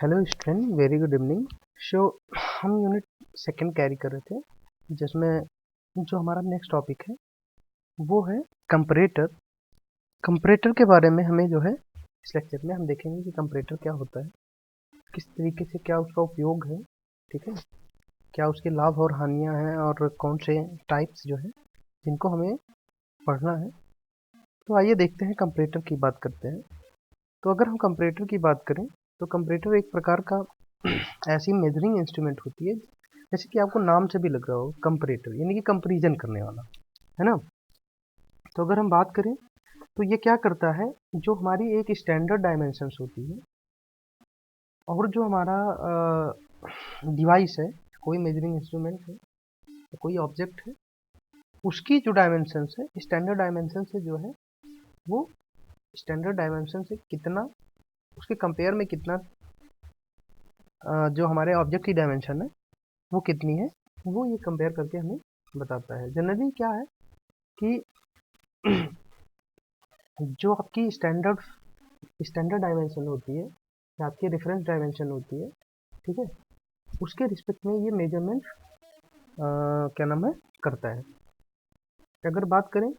Hello student, very good evening. So हम unit second carry कर रहे थे, जिसमें जो हमारा नेक्स्ट टॉपिक है वो है कंपैरेटर। कंपैरेटर के बारे में हमें जो है इस लेक्चर में हम देखेंगे कि कंपैरेटर क्या होता है, किस तरीके से क्या उसका उपयोग है, ठीक है, क्या उसके लाभ और हानियां हैं और कौन से टाइप्स जो है जिनको हमें पढ़ना है। तो आइए देखते हैं, कंपैरेटर की बात करते हैं। तो अगर हम कंपैरेटर की बात करें तो कंपैरेटर एक प्रकार का ऐसी मेजरिंग इंस्ट्रूमेंट होती है, जैसे कि आपको नाम से भी लग रहा हो कंपैरेटर, यानी कि कंपैरिजन करने वाला, है ना। तो अगर हम बात करें तो ये क्या करता है, जो हमारी एक स्टैंडर्ड डायमेंशंस होती है और जो हमारा डिवाइस है, कोई मेजरिंग इंस्ट्रूमेंट है, कोई ऑब्जेक्ट है, उसकी जो डायमेंशंस है स्टैंडर्ड डायमेंशन से जो है वो स्टैंडर्ड डायमेंशन से कितना, उसके कंपेयर में कितना जो हमारे ऑब्जेक्ट की डायमेंशन है वो कितनी है, वो ये कंपेयर करके हमें बताता है। जनरली क्या है कि जो आपकी स्टैंडर्ड स्टैंडर्ड डायमेंशन होती है या आपकी रेफरेंस डायमेंशन होती है, ठीक है, उसके रिस्पेक्ट में ये मेजरमेंट क्या नाम है करता है। अगर बात करें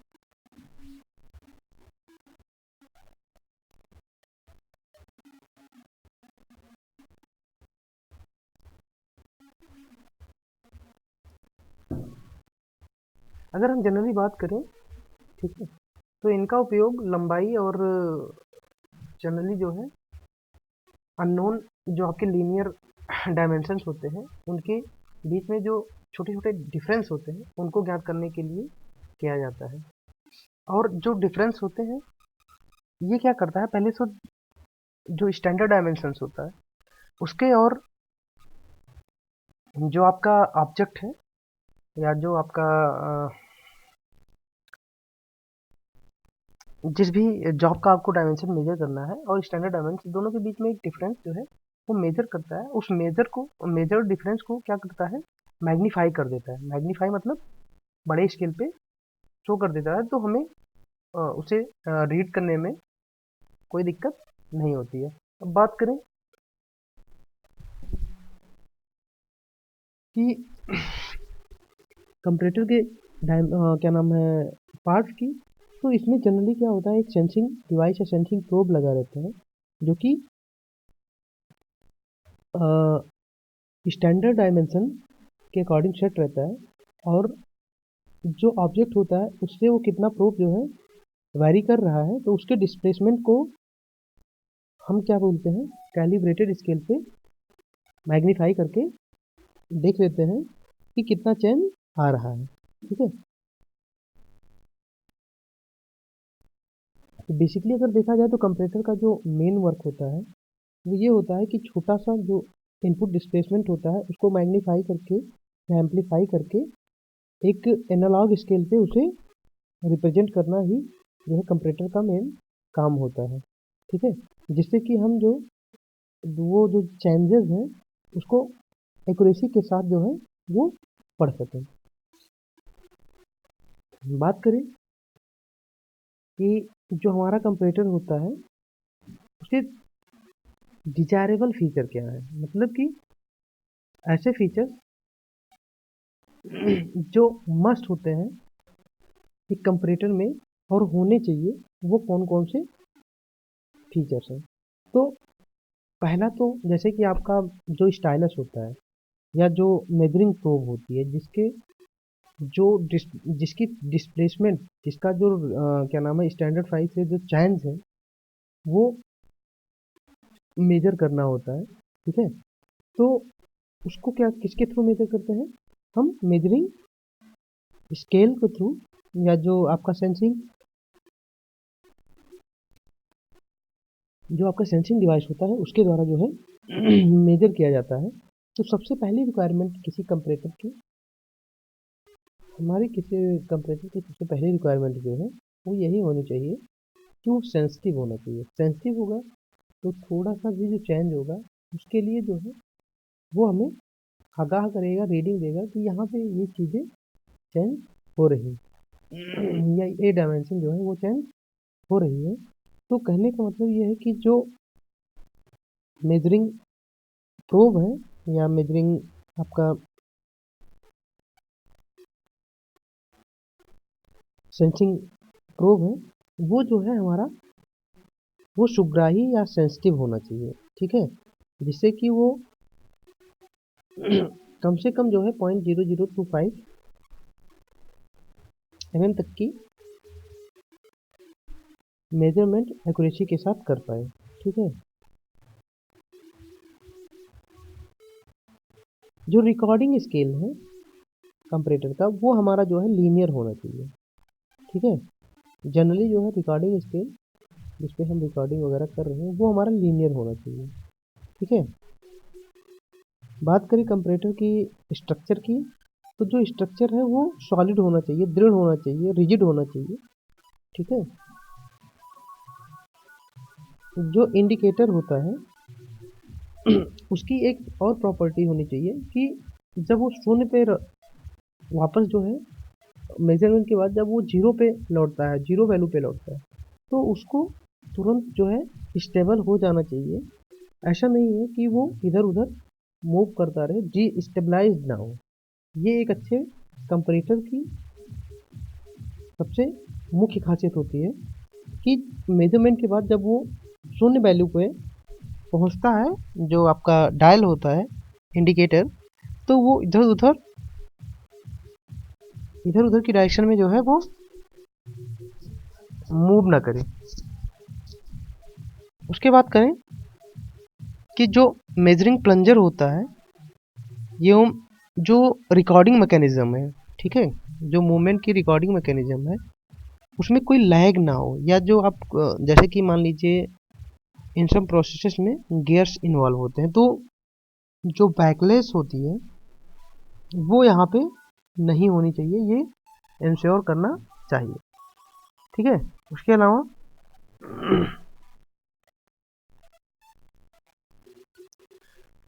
अगर हम जनरली बात करें, ठीक है, तो इनका उपयोग लंबाई और जनरली जो है अननोन जो आपके लीनियर डायमेंशंस होते हैं उनके बीच में जो छोटे छोटे डिफरेंस होते हैं उनको ज्ञात करने के लिए किया जाता है। और जो डिफरेंस होते हैं ये क्या करता है, पहले तो जो स्टैंडर्ड डायमेंशंस होता है उसके और जो आपका ऑब्जेक्ट है या जो आपका जिस भी जॉब का आपको डायमेंशन मेजर करना है और स्टैंडर्ड डायमेंशन दोनों के बीच में एक डिफरेंस जो है वो मेजर करता है। उस मेजर डिफरेंस को क्या करता है, मैग्नीफाई कर देता है। मैग्नीफाई मतलब बड़े स्केल पे शो कर देता है, तो हमें उसे रीड करने में कोई दिक्कत नहीं होती है। अब बात करें कि कंपैरेटर के क्या नाम है पार्ट्स की, तो इसमें जनरली क्या होता है, एक सेंसिंग डिवाइस या सेंसिंग प्रोब लगा रहता है जो कि स्टैंडर्ड डायमेंशन के अकॉर्डिंग सेट रहता है, और जो ऑब्जेक्ट होता है उससे वो कितना प्रोब जो है वैरी कर रहा है, तो उसके डिस्प्लेसमेंट को हम क्या बोलते हैं, कैलिब्रेटेड स्केल पे मैग्नीफाई करके देख लेते हैं कि कितना चेंज आ रहा है, ठीक है। तो बेसिकली अगर देखा जाए तो कंपैरेटर का जो मेन वर्क होता है वो ये होता है कि छोटा सा जो इनपुट डिस्प्लेसमेंट होता है उसको मैग्नीफाई करके या एम्पलीफाई करके एक एनालॉग स्केल पे उसे रिप्रेजेंट करना ही जो है कंपैरेटर का मेन काम होता है, ठीक है। जिससे कि हम जो वो जो चेंजेस हैं उसको एक्यूरेसी के साथ जो है वो पढ़ सकें। बात करें कि जो हमारा कंपैरेटर होता है उसके डिजायरेबल फीचर क्या है, मतलब कि ऐसे फीचर जो मस्ट होते हैं एक कंपैरेटर में और होने चाहिए, वो कौन कौन से फीचर्स हैं। तो पहला तो जैसे कि आपका जो स्टाइलस होता है या जो मेजरिंग प्रोब होती है, जो जिसकी डिस्प्लेसमेंट, जिसका जो क्या नाम है स्टैंडर्ड फाइल से जो चेंज है वो मेजर करना होता है, ठीक है। तो उसको क्या किसके थ्रू मेजर करते हैं, हम मेजरिंग स्केल के थ्रू, या जो आपका सेंसिंग डिवाइस होता है उसके द्वारा जो है मेजर किया जाता है। तो सबसे पहली रिक्वायरमेंट किसी कंपैरेटर की, हमारी किसी कंपैरेटर की सबसे पहली रिक्वायरमेंट जो है वो यही होनी चाहिए कि वो सेंसिटिव होना चाहिए। सेंसिटिव होगा तो थोड़ा सा भी जो चेंज होगा उसके लिए जो है वो हमें आगाह करेगा, रीडिंग देगा कि यहाँ पे ये चीज़ें चेंज हो रही या ये डायमेंशन जो है वो चेंज हो रही है। तो कहने का मतलब ये है कि जो मेजरिंग प्रोब है या मेजरिंग आपका सेंसिंग प्रोब है, वो जो है हमारा वो सुग्राही या सेंसिटिव होना चाहिए, ठीक है, जिससे कि वो कम से कम जो है 0.0025 mm तक की मेजरमेंट एक्यूरेसी के साथ कर पाए, ठीक है। जो रिकॉर्डिंग स्केल है कंपैरेटर का, वो हमारा जो है लीनियर होना चाहिए, ठीक है। जनरली जो है रिकॉर्डिंग स्केल जिस पे हम रिकॉर्डिंग वगैरह कर रहे हैं वो हमारा लीनियर होना चाहिए, ठीक है। बात करें कंपैरेटर की स्ट्रक्चर की, तो जो स्ट्रक्चर है वो सॉलिड होना चाहिए, दृढ़ होना चाहिए, रिजिड होना चाहिए, ठीक है। जो इंडिकेटर होता है उसकी एक और प्रॉपर्टी होनी चाहिए कि जब वो शून्य पे वापस जो है मेजरमेंट के बाद जब वो जीरो पे लौटता है, जीरो वैल्यू पे लौटता है, तो उसको तुरंत जो है स्टेबल हो जाना चाहिए। ऐसा नहीं है कि वो इधर उधर मूव करता रहे, जी स्टेबलाइज ना हो। ये एक अच्छे कंपैरेटर की सबसे मुख्य खासियत होती है कि मेजरमेंट के बाद जब वो शून्य वैल्यू पे पहुंचता है, जो आपका डायल होता है इंडिकेटर, तो वो इधर उधर की डायरेक्शन में जो है वो मूव ना करे। उसके बाद करें कि जो मेजरिंग प्लंजर होता है, ये जो रिकॉर्डिंग मैकेनिज्म है, ठीक है, जो मूवमेंट की रिकॉर्डिंग मैकेनिज्म है, उसमें कोई लैग ना हो, या जो आप जैसे कि मान लीजिए इन सब प्रोसेसेस में गियर्स इन्वॉल्व होते हैं, तो जो बैकलेस होती है वो यहाँ पे नहीं होनी चाहिए, ये इंश्योर करना चाहिए, ठीक है। उसके अलावा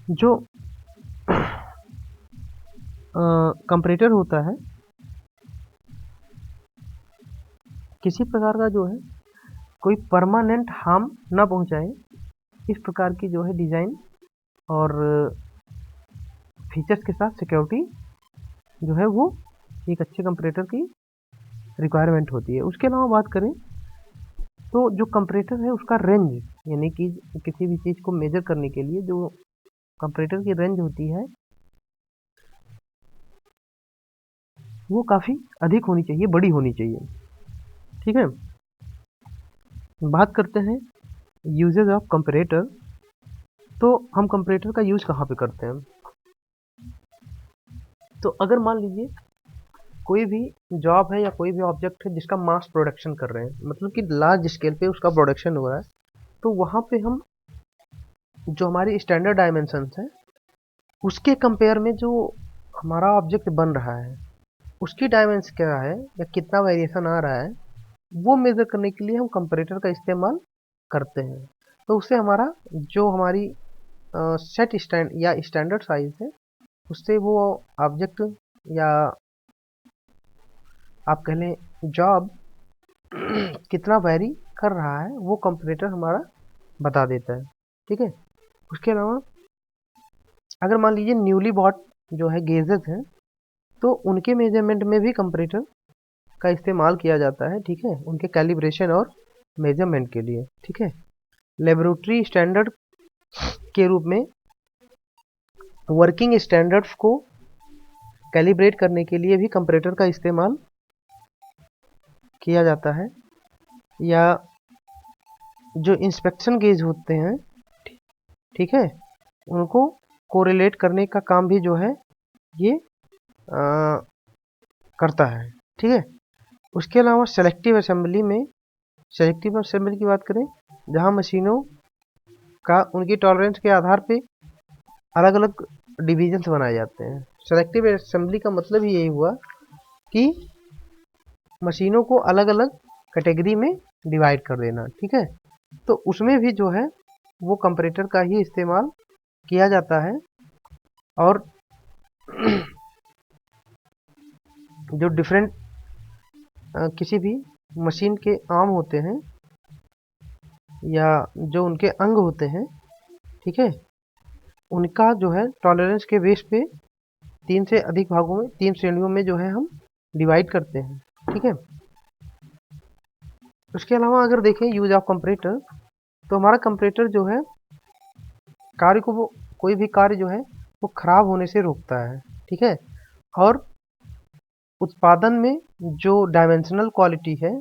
जो कंपैरेटर होता है, किसी प्रकार का जो है कोई परमानेंट हार्म ना पहुंचाए, इस प्रकार की जो है डिज़ाइन और फीचर्स के साथ सिक्योरिटी जो है वो एक अच्छे कंपैरेटर की रिक्वायरमेंट होती है। उसके अलावा बात करें तो जो कंपैरेटर है उसका रेंज, यानी कि किसी भी चीज़ को मेजर करने के लिए जो कंपैरेटर की रेंज होती है वो काफ़ी अधिक होनी चाहिए, बड़ी होनी चाहिए, ठीक है। बात करते हैं यूजेज ऑफ कंपैरेटर। तो हम कंपैरेटर का यूज़ कहाँ पे करते हैं? तो अगर मान लीजिए कोई भी जॉब है या कोई भी ऑब्जेक्ट है जिसका मास प्रोडक्शन कर रहे हैं, मतलब कि लार्ज स्केल पे उसका प्रोडक्शन हो रहा है, तो वहाँ पे हम जो हमारी स्टैंडर्ड डायमेंशंस है उसके कंपेयर में जो हमारा ऑब्जेक्ट बन रहा है उसकी डायमेंशन क्या है या कितना वेरिएशन आ रहा है, वो मेज़र करने के लिए हम कंपैरेटर का इस्तेमाल करते हैं। तो उससे हमारा जो हमारी सेट स्टैंड या स्टैंडर्ड साइज है उससे वो ऑब्जेक्ट या आप कह लें जॉब कितना वेरी कर रहा है वो कंपैरेटर हमारा बता देता है, ठीक है। उसके अलावा अगर मान लीजिए न्यूली बॉट जो है गेजेस हैं, तो उनके मेजरमेंट में भी कंपैरेटर का इस्तेमाल किया जाता है, ठीक है, उनके कैलिब्रेशन और मेजरमेंट के लिए, ठीक है। लेबोरेटरी स्टैंडर्ड के रूप में वर्किंग स्टैंडर्ड्स को कैलिब्रेट करने के लिए भी कंपैरेटर का इस्तेमाल किया जाता है, या जो इंस्पेक्शन गेज होते हैं, ठीक है, उनको कोरिलेट करने का काम भी जो है ये करता है, ठीक है। उसके अलावा सेलेक्टिव असेंबली की बात करें, जहां मशीनों का उनकी टॉलरेंस के आधार पे अलग अलग डिविजन्स बनाए जाते हैं। सेलेक्टिव असेंबली का मतलब ही यही हुआ कि मशीनों को अलग अलग कैटेगरी में डिवाइड कर देना, ठीक है। तो उसमें भी जो है वो कंपैरेटर का ही इस्तेमाल किया जाता है, और जो डिफरेंट किसी भी मशीन के आर्म होते हैं या जो उनके अंग होते हैं, ठीक है, उनका जो है टॉलरेंस के बेस पे 3 से अधिक भागों में, 3 श्रेणियों में जो है हम डिवाइड करते हैं, ठीक है। उसके अलावा अगर देखें यूज ऑफ कंपैरेटर, तो हमारा कंपैरेटर जो है कार्य को, वो कोई भी कार्य जो है वो खराब होने से रोकता है, ठीक है। और उत्पादन में जो डायमेंशनल क्वालिटी है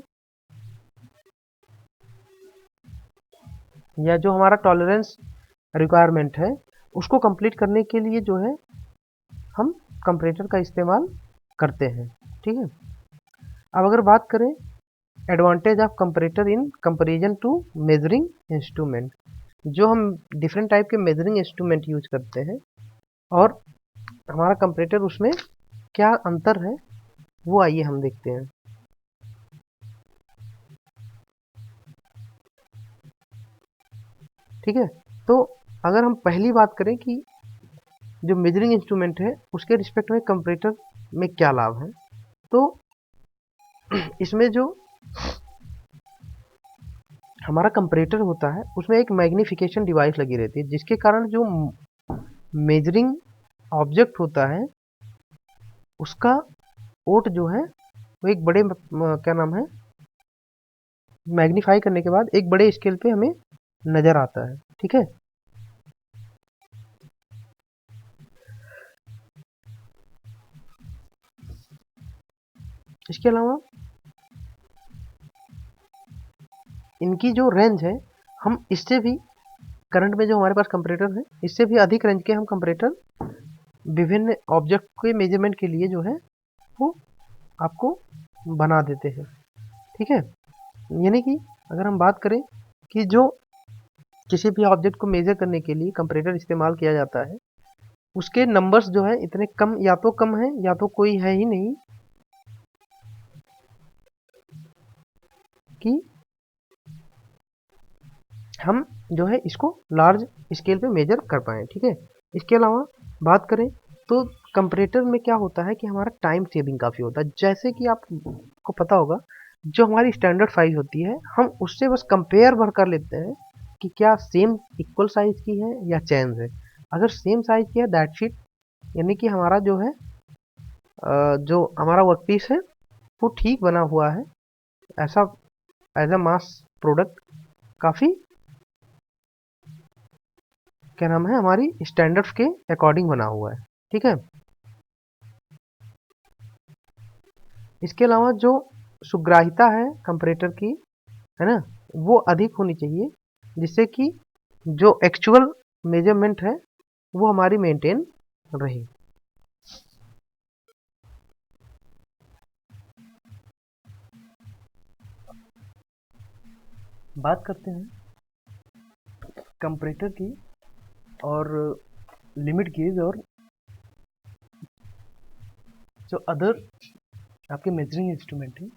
या जो हमारा टॉलरेंस रिक्वायरमेंट है उसको कंप्लीट करने के लिए जो है हम कंपैरेटर का इस्तेमाल करते हैं, ठीक है। अब अगर बात करें advantage of comparator in comparison to measuring instrument, जो हम डिफरेंट टाइप के मेजरिंग इंस्ट्रूमेंट यूज करते हैं और हमारा कंपैरेटर उसमें क्या अंतर है वो आइए हम देखते हैं। ठीक है, तो अगर हम पहली बात करें कि जो मेजरिंग इंस्ट्रूमेंट है उसके रिस्पेक्ट में कंपैरेटर में क्या लाभ है, तो इसमें जो हमारा कंपैरेटर होता है उसमें एक मैग्नीफिकेशन डिवाइस लगी रहती है, जिसके कारण जो मेजरिंग ऑब्जेक्ट होता है उसका ओट जो है वो एक बड़े क्या नाम है, मैग्नीफाई करने के बाद एक बड़े स्केल पे हमें नजर आता है, ठीक है। इसके अलावा इनकी जो रेंज है, हम इससे भी करंट में जो हमारे पास कंपैरेटर है इससे भी अधिक रेंज के हम कंपैरेटर विभिन्न ऑब्जेक्ट के मेजरमेंट के लिए जो है वो आपको बना देते हैं, ठीक है। यानी कि अगर हम बात करें कि जो किसी भी ऑब्जेक्ट को मेजर करने के लिए कंपैरेटर इस्तेमाल किया जाता है उसके नंबर्स जो है इतने कम, या तो कम है या तो कोई है ही नहीं कि हम जो है इसको लार्ज स्केल पे मेजर कर पाएँ, ठीक है। इसके अलावा बात करें तो कंपैरेटर में क्या होता है कि हमारा टाइम सेविंग काफ़ी होता है। जैसे कि आपको पता होगा जो हमारी स्टैंडर्ड साइज़ होती है हम उससे बस कंपेयर भर कर लेते हैं कि क्या सेम इक्वल साइज़ की है या चेंज है। अगर सेम साइज़ की है दैट्स इट, यानी कि हमारा जो है जो हमारा वर्कपीस है वो ठीक बना हुआ है, ऐसा एज अ मास प्रोडक्ट काफ़ी क्या नाम है हमारी स्टैंडर्ड्स के अकॉर्डिंग बना हुआ है, ठीक है। इसके अलावा जो सुग्राहिता है कंपैरेटर की, है ना, वो अधिक होनी चाहिए जिससे कि जो एक्चुअल मेजरमेंट है वो हमारी मेंटेन रहे। बात करते हैं कंपैरेटर की और लिमिट गेज और जो अदर आपके मेजरिंग इंस्ट्रूमेंट है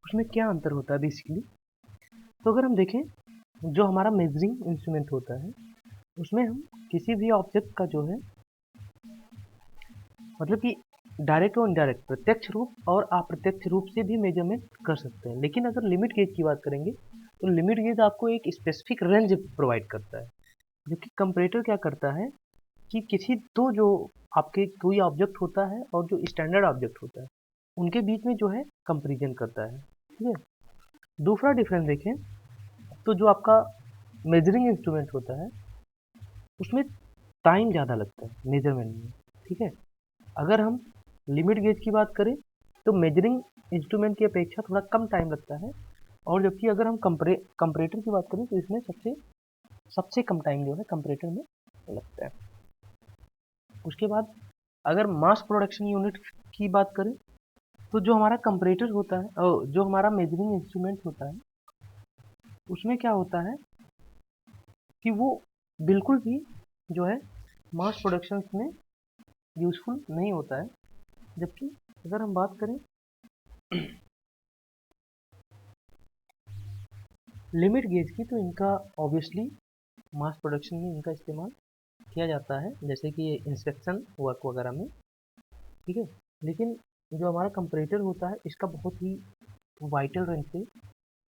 उसमें क्या अंतर होता है बेसिकली। तो अगर हम देखें जो हमारा मेजरिंग इंस्ट्रूमेंट होता है उसमें हम किसी भी ऑब्जेक्ट का जो है मतलब कि डायरेक्ट और इनडायरेक्ट, प्रत्यक्ष रूप और अप्रत्यक्ष रूप से भी मेजरमेंट कर सकते हैं। लेकिन अगर लिमिट गेज की बात करेंगे तो लिमिट गेज आपको एक स्पेसिफिक रेंज प्रोवाइड करता है, जबकि कंपैरेटर क्या करता है कि किसी दो जो आपके कोई ऑब्जेक्ट होता है और जो स्टैंडर्ड ऑब्जेक्ट होता है उनके बीच में जो है कंपैरिजन करता है, ठीक है। दूसरा डिफरेंस देखें तो जो आपका मेजरिंग इंस्ट्रूमेंट होता है उसमें टाइम ज़्यादा लगता है मेजरमेंट में, ठीक है। अगर हम लिमिट गेज की बात करें तो मेजरिंग इंस्ट्रूमेंट की अपेक्षा थोड़ा कम टाइम लगता है, और जबकि अगर हम कंपैरेटर की बात करें तो इसमें सबसे सबसे कम टाइम जो है कंपैरेटर में लगता है। उसके बाद अगर मास प्रोडक्शन यूनिट की बात करें तो जो हमारा कंपैरेटर होता है और जो हमारा मेजरिंग इंस्ट्रूमेंट होता है उसमें क्या होता है कि वो बिल्कुल भी जो है मास प्रोडक्शन में यूज़फुल नहीं होता है। जबकि अगर हम बात करें लिमिट गेज की तो इनका ऑब्वियसली मास प्रोडक्शन में इनका इस्तेमाल किया जाता है, जैसे कि इंस्पेक्शन वर्क वगैरह में, ठीक है। लेकिन जो हमारा कंपैरेटर होता है इसका बहुत ही वाइटल रेंज से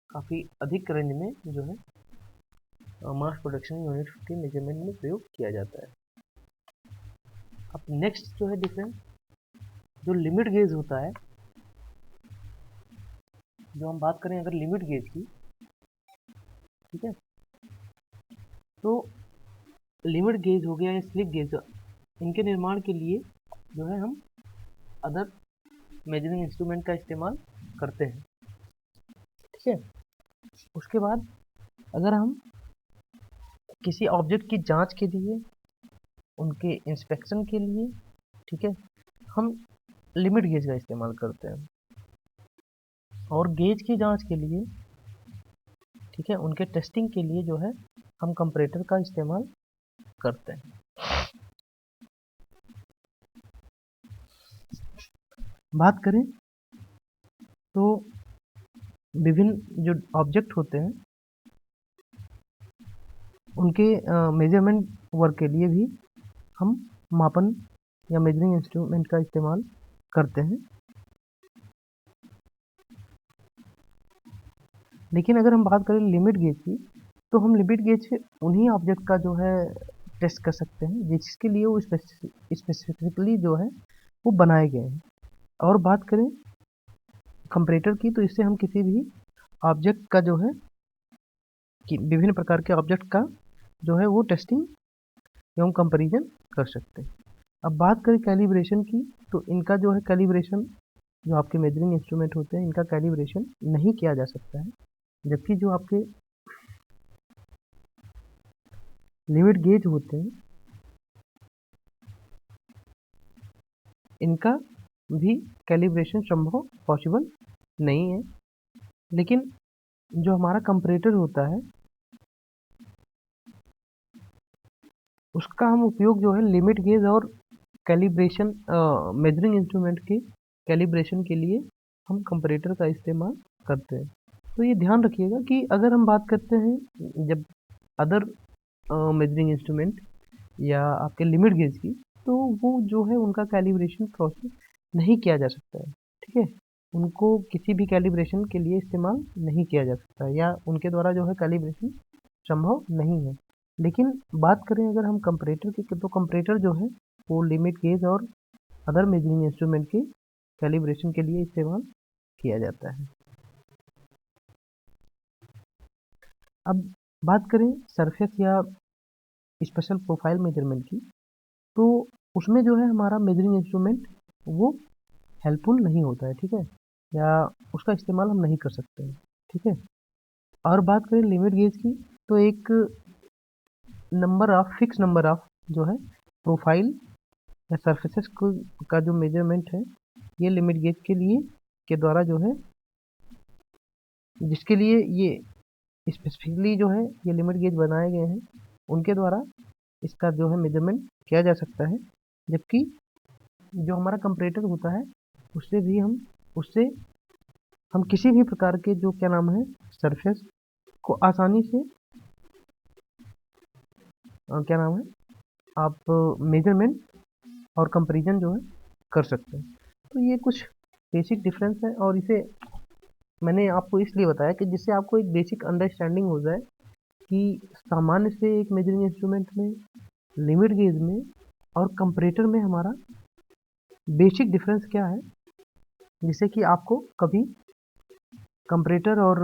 काफ़ी अधिक रेंज में जो है मास प्रोडक्शन यूनिट के मेजरमेंट में प्रयोग किया जाता है। नेक्स्ट जो है डिफरेंस, जो लिमिट गेज होता है, जो हम बात करें अगर लिमिट गेज की, ठीक है, तो लिमिट गेज हो गया या स्लिप गेज, इनके निर्माण के लिए जो है हम अदर मेजरिंग इंस्ट्रूमेंट का इस्तेमाल करते हैं, ठीक है। उसके बाद अगर हम किसी ऑब्जेक्ट की जांच के लिए, उनके इंस्पेक्शन के लिए, ठीक है, हम लिमिट गेज का इस्तेमाल करते हैं। और गेज की जांच के लिए, ठीक है, उनके टेस्टिंग के लिए जो है हम कंपैरेटर का इस्तेमाल करते हैं। बात करें तो विभिन्न जो ऑब्जेक्ट होते हैं उनके मेजरमेंट वर्क के लिए भी हम मापन या मेजरिंग इंस्ट्रूमेंट का इस्तेमाल करते हैं। लेकिन अगर हम बात करें लिमिट गेज की, तो हम लिमिट गेज से उन्हीं ऑब्जेक्ट का जो है टेस्ट कर सकते हैं जिसके लिए वो स्पेसिफिकली जो है वो बनाए गए हैं। और बात करें कंपैरेटर की, तो इससे हम किसी भी ऑब्जेक्ट का जो है कि विभिन्न प्रकार के ऑब्जेक्ट का जो है वो टेस्टिंग एवं कंपैरिजन कर सकते हैं। अब बात करें कैलिब्रेशन की, तो इनका जो है कैलिब्रेशन, जो आपके मेजरिंग इंस्ट्रूमेंट होते हैं इनका कैलिब्रेशन नहीं किया जा सकता है, जबकि जो आपके लिमिट गेज होते हैं इनका भी कैलिब्रेशन संभव पॉसिबल नहीं है। लेकिन जो हमारा कंपैरेटर होता है उसका हम उपयोग जो है लिमिट गेज और कैलिब्रेशन मेजरिंग इंस्ट्रूमेंट के कैलिब्रेशन के लिए हम कंपैरेटर का इस्तेमाल करते हैं। तो ये ध्यान रखिएगा कि अगर हम बात करते हैं जब अदर मेजरिंग इंस्ट्रूमेंट या आपके लिमिट गेज की, तो वो जो है उनका कैलिब्रेशन प्रोसेस नहीं किया जा सकता है, ठीक है। उनको किसी भी कैलिब्रेशन के लिए इस्तेमाल नहीं किया जा सकता है या उनके द्वारा जो है कैलिब्रेशन संभव नहीं है। लेकिन बात करें अगर हम कंपैरेटर की, तो कंपैरेटर जो है वो लिमिट गेज और अदर मेजरिंग इंस्ट्रूमेंट के कैलिब्रेशन के लिए इस्तेमाल किया जाता है। अब बात करें सरफेस या स्पेशल प्रोफाइल मेजरमेंट की, तो उसमें जो है हमारा मेजरिंग इंस्ट्रूमेंट वो हेल्पफुल नहीं होता है, ठीक है, या उसका इस्तेमाल हम नहीं कर सकते हैं, ठीक है। और बात करें लिमिट गेज की, तो एक फिक्स नंबर ऑफ जो है प्रोफाइल या सरफेसेस का जो मेजरमेंट है ये लिमिट गेज के लिए के द्वारा जो है, जिसके लिए ये स्पेसिफिकली जो है ये लिमिट गेज बनाए गए हैं उनके द्वारा इसका जो है मेजरमेंट किया जा सकता है। जबकि जो हमारा कंपैरेटर होता है उससे हम किसी भी प्रकार के जो क्या नाम है सरफेस को आसानी से क्या नाम है आप मेजरमेंट और कंपैरिजन जो है कर सकते हैं। तो ये कुछ बेसिक डिफरेंस है और इसे मैंने आपको इसलिए बताया कि जिससे आपको एक बेसिक अंडरस्टैंडिंग हो जाए कि सामान्य से एक मेजरिंग इंस्ट्रूमेंट में, लिमिट गेज में और कंपैरेटर में हमारा बेसिक डिफरेंस क्या है, जिससे कि आपको कभी कंपैरेटर और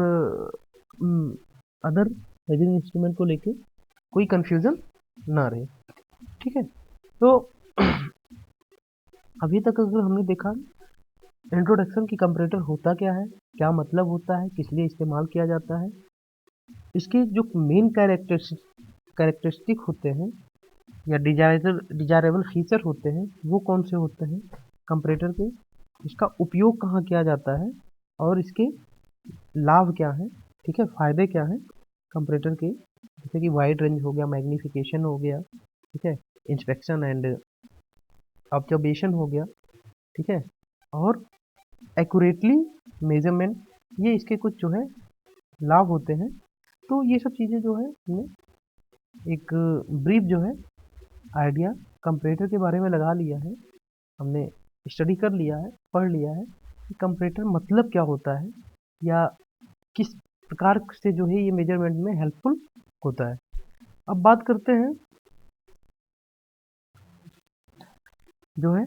अदर मेजरिंग इंस्ट्रूमेंट को लेके कोई कंफ्यूजन ना रहे, ठीक है। तो अभी तक अगर हमने देखा इंट्रोडक्शन की कंपैरेटर होता क्या है, क्या मतलब होता है, किस लिए इस्तेमाल किया जाता है, इसके जो मेन कैरेक्टरिस्टिक होते हैं या डिजायरेबल फीचर होते हैं वो कौन से होते हैं कंपैरेटर के, इसका उपयोग कहाँ किया जाता है और इसके लाभ क्या हैं, ठीक है, फायदे क्या हैं कंपैरेटर के, जैसे कि वाइड रेंज हो गया, मैग्नीफिकेशन हो गया, ठीक है, इंस्पेक्शन एंड ऑब्जर्वेशन हो गया, ठीक है, और एक्यूरेटली मेजरमेंट, ये इसके कुछ जो है लाभ होते हैं। तो ये सब चीज़ें जो है हमने एक ब्रीफ जो है आइडिया कंपैरेटर के बारे में लगा लिया है, हमने स्टडी कर लिया है, पढ़ लिया है कि कंपैरेटर मतलब क्या होता है या किस प्रकार से जो है ये मेजरमेंट में हेल्पफुल होता है। अब बात करते हैं जो है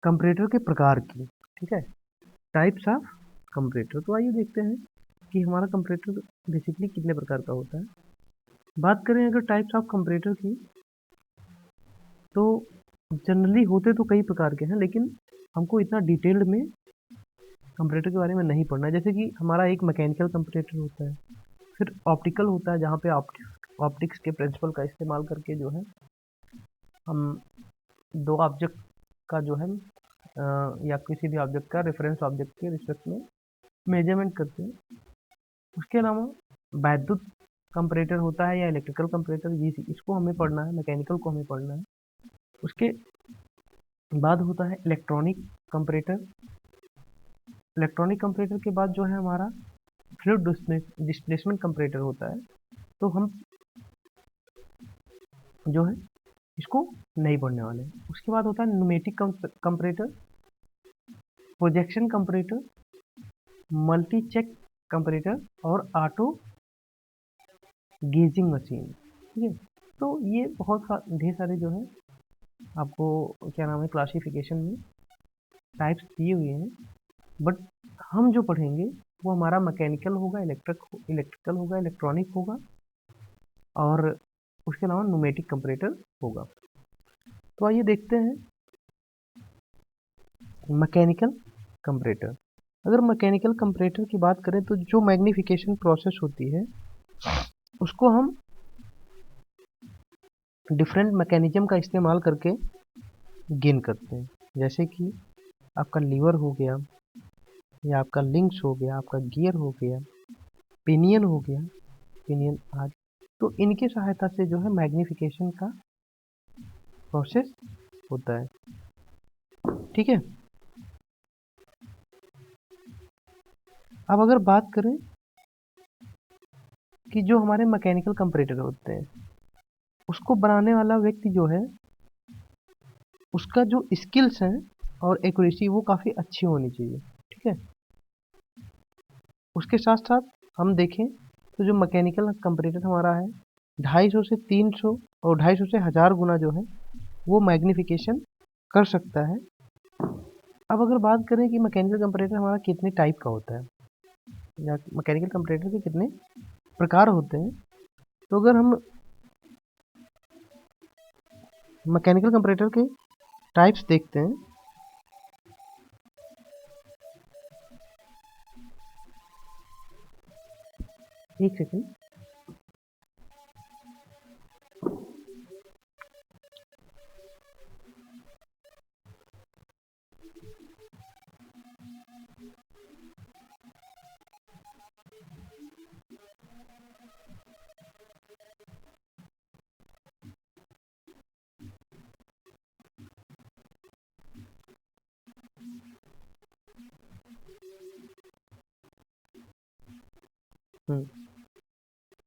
कंपैरेटर के प्रकार की, ठीक है, टाइप्स ऑफ कंपैरेटर। तो आइए देखते हैं कि हमारा कंपैरेटर बेसिकली कितने प्रकार का होता है। बात करें अगर टाइप्स ऑफ कंपैरेटर की, तो जनरली होते तो कई प्रकार के हैं, लेकिन हमको इतना डिटेल्ड में कंपैरेटर के बारे में नहीं पढ़ना है। जैसे कि हमारा एक मैकेनिकल कंपैरेटर होता है, फिर ऑप्टिकल होता है जहाँ पे ऑप्टिक्स के प्रिंसिपल का इस्तेमाल करके जो है हम दो ऑब्जेक्ट का जो है या किसी भी ऑब्जेक्ट का रेफरेंस ऑब्जेक्ट के रिस्पेक्ट में मेजरमेंट करते हैं। उसके अलावा वैद्युत कंपैरेटर होता है या इलेक्ट्रिकल कंपैरेटर, ये इसको हमें पढ़ना है, मैकेनिकल को हमें पढ़ना है। उसके बाद होता है इलेक्ट्रॉनिक कंपैरेटर। इलेक्ट्रॉनिक कंपैरेटर के बाद जो है हमारा फ्लूइड डिस्प्लेसमेंट कंपैरेटर होता है। तो हम जो है इसको नहीं पढ़ने वाले। उसके बाद होता है pneumatic comparator, projection comparator, multi check comparator और ऑटो गेजिंग मशीन, ठीक है। तो ये बहुत ढेर सारे जो है आपको क्या नाम है क्लासिफिकेशन में टाइप्स दिए हुए हैं, बट हम जो पढ़ेंगे वो हमारा मैकेनिकल होगा, इलेक्ट्रिकल होगा, इलेक्ट्रॉनिक होगा और उसके अलावा न्यूमेटिक कंपैरेटर होगा। तो आइए देखते हैं मैकेनिकल कंपैरेटर। अगर मैकेनिकल कंपैरेटर की बात करें तो जो मैग्नीफिकेशन प्रोसेस होती है उसको हम डिफरेंट मैकेनिज्म का इस्तेमाल करके गेन करते हैं। जैसे कि आपका लीवर हो गया, या आपका लिंक्स हो गया, आपका गियर हो गया, पिनियन हो गया, पिनियन आदि। तो इनके सहायता से जो है मैग्नीफिकेशन का प्रोसेस होता है, ठीक है। अब अगर बात करें कि जो हमारे मैकेनिकल कंपैरेटर होते हैं उसको बनाने वाला व्यक्ति जो है उसका जो स्किल्स हैं और एक्यूरेसी वो काफ़ी अच्छी होनी चाहिए, ठीक है। उसके साथ साथ हम देखें तो जो मैकेनिकल कंपैरेटर हमारा है 250 से 300 और 250 से 1000 गुना जो है वो मैग्नीफिकेशन कर सकता है। अब अगर बात करें कि मैकेनिकल कंपैरेटर हमारा कितने टाइप का होता है या मैकेनिकल कंपैरेटर के कितने प्रकार होते हैं, तो अगर हम मैकेनिकल कंपैरेटर के टाइप्स देखते हैं, एक सेकेंड।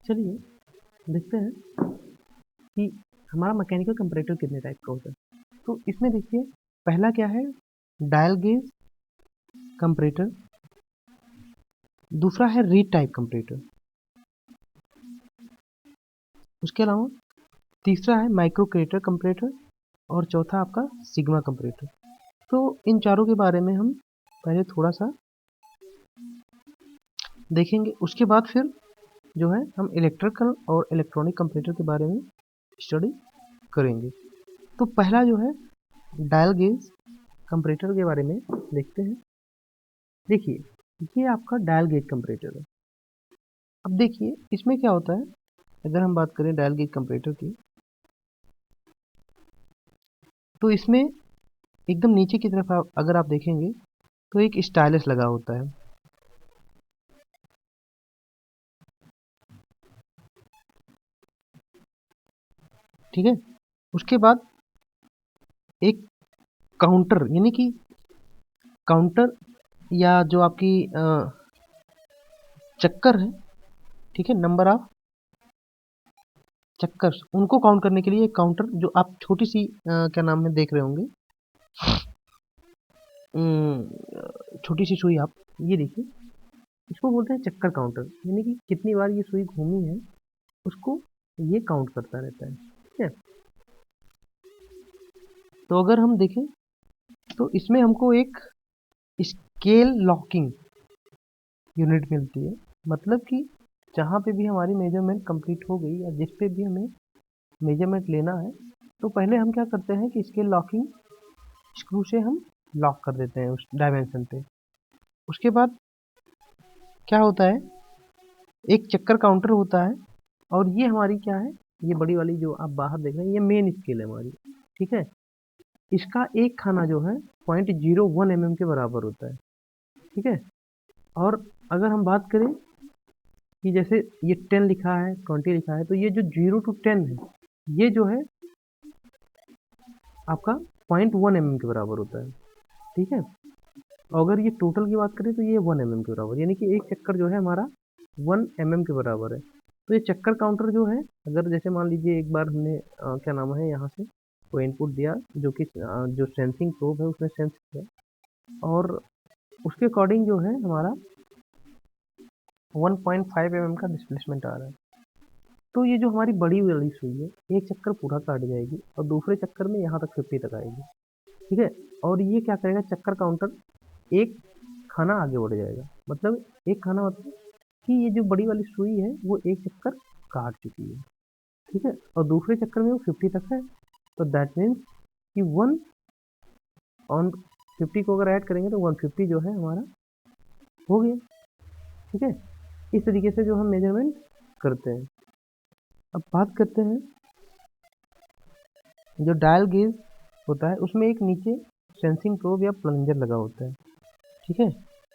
चलिए देखते हैं कि हमारा मैकेनिकल कंपैरेटर कितने टाइप का होता है। तो इसमें देखिए पहला क्या है, डायल गेज कंपैरेटर। दूसरा है रीड टाइप कंपैरेटर। उसके अलावा तीसरा है माइक्रोकेटर कंपैरेटर और चौथा आपका सिग्मा कंपैरेटर। तो इन चारों के बारे में हम पहले थोड़ा सा देखेंगे, उसके बाद फिर जो है हम इलेक्ट्रिकल और इलेक्ट्रॉनिक कंपैरेटर के बारे में स्टडी करेंगे। तो पहला जो है डायल गेज कंपैरेटर के बारे में देखते हैं। देखिए ये आपका डायल गेज कंपैरेटर है। अब देखिए इसमें क्या होता है, अगर हम बात करें डायल गेज कंपैरेटर की, तो इसमें एकदम नीचे की तरफ अगर आप देखेंगे तो एक स्टाइलस लगा होता है, ठीक है। उसके बाद एक काउंटर, यानी कि काउंटर या जो आपकी चक्कर है, ठीक है, नंबर ऑफ चक्कर उनको काउंट करने के लिए एक काउंटर जो आप छोटी सी क्या नाम है देख रहे होंगे, छोटी सी सुई, आप ये देखिए इसको बोलते हैं चक्कर काउंटर, यानी कि कितनी बार ये सुई घूमी है उसको ये काउंट करता रहता है, ठीक है। तो अगर हम देखें तो इसमें हमको एक स्केल लॉकिंग यूनिट मिलती है। मतलब कि जहाँ पे भी हमारी मेजरमेंट कंप्लीट हो गई या जिस पे भी हमें मेजरमेंट लेना है, तो पहले हम क्या करते हैं कि स्केल लॉकिंग स्क्रू से हम लॉक कर देते हैं उस डायमेंशन पे। उसके बाद क्या होता है, एक चक्कर काउंटर होता है, और ये हमारी क्या है, ये बड़ी वाली जो आप बाहर देख रहे हैं ये मेन स्केल है हमारी, ठीक है। इसका एक खाना जो है 0.01 mm के बराबर होता है, ठीक है। और अगर हम बात करें कि जैसे ये 10 लिखा है, 20 लिखा है, तो ये जो 0 to 10 है, ये जो है आपका 0.1 mm के बराबर होता है, ठीक है। और अगर ये टोटल की बात करें तो ये 1 mm के बराबर, यानी कि एक चक्कर जो है हमारा 1 mm के बराबर है। तो ये चक्कर काउंटर जो है, अगर जैसे मान लीजिए एक बार हमने क्या नाम है यहाँ से कोई इनपुट दिया, जो कि जो सेंसिंग प्रोब है उसने सेंस किया, और उसके अकॉर्डिंग जो है हमारा 1.5 mm का डिस्प्लेसमेंट आ रहा है। तो ये जो हमारी बड़ी वाली सुई है, एक चक्कर पूरा काट जाएगी और दूसरे चक्कर में यहाँ तक 50 तक आएगी, ठीक है। और ये क्या करेगा, चक्कर काउंटर एक खाना आगे बढ़ जाएगा। मतलब एक खाना मतलब कि ये जो बड़ी वाली सुई है वो एक चक्कर काट चुकी है, ठीक है, और दूसरे चक्कर में वो 50 तक है। तो दैट मीन्स कि 1 ऑन 50 को अगर ऐड करेंगे तो 150 जो है हमारा हो गया, ठीक है। इस तरीके से जो हम मेजरमेंट करते हैं। अब बात करते हैं जो डायल गेज होता है, उसमें एक नीचे सेंसिंग प्रोब या प्लंजर लगा होता है, ठीक है,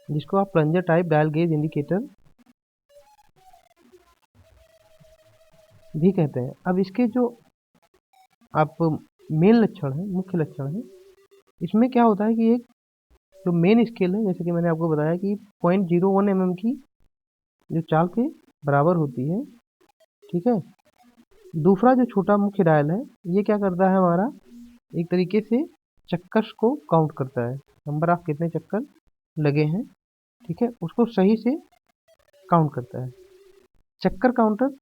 जिसको आप plunger type dial gauge indicator भी कहते हैं। अब इसके जो आप मेन लक्षण है, मुख्य लक्षण है, इसमें क्या होता है कि एक जो मेन स्केल है, जैसे कि मैंने आपको बताया कि 0.01 mm की जो चाल के बराबर होती है, ठीक है। दूसरा जो छोटा मुख्य डायल है, ये क्या करता है, हमारा एक तरीके से चक्कर को काउंट करता है, नंबर ऑफ कितने चक्कर लगे हैं, ठीक है, उसको सही से काउंट करता है। चक्कर काउंटर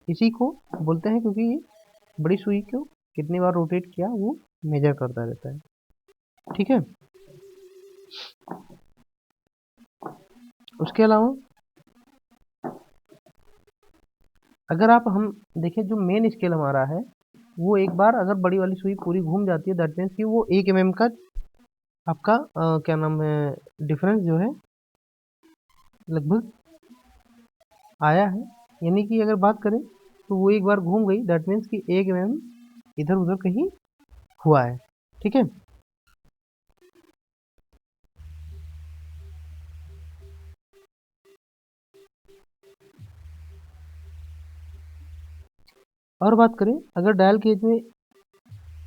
इसी को बोलते हैं, क्योंकि ये बड़ी सुई को कितनी बार रोटेट किया वो मेजर करता रहता है, ठीक है। उसके अलावा अगर आप हम देखें, जो मेन स्केल हमारा है वो एक बार अगर बड़ी वाली सुई पूरी घूम जाती है, दैट मीन्स कि वो 1 mm का आपका क्या नाम है डिफरेंस जो है लगभग आया है। यानी कि अगर बात करें तो वो एक बार घूम गई, दैट मीन्स कि 1 mm इधर उधर कहीं हुआ है, ठीक है। और बात करें अगर डायल गेज में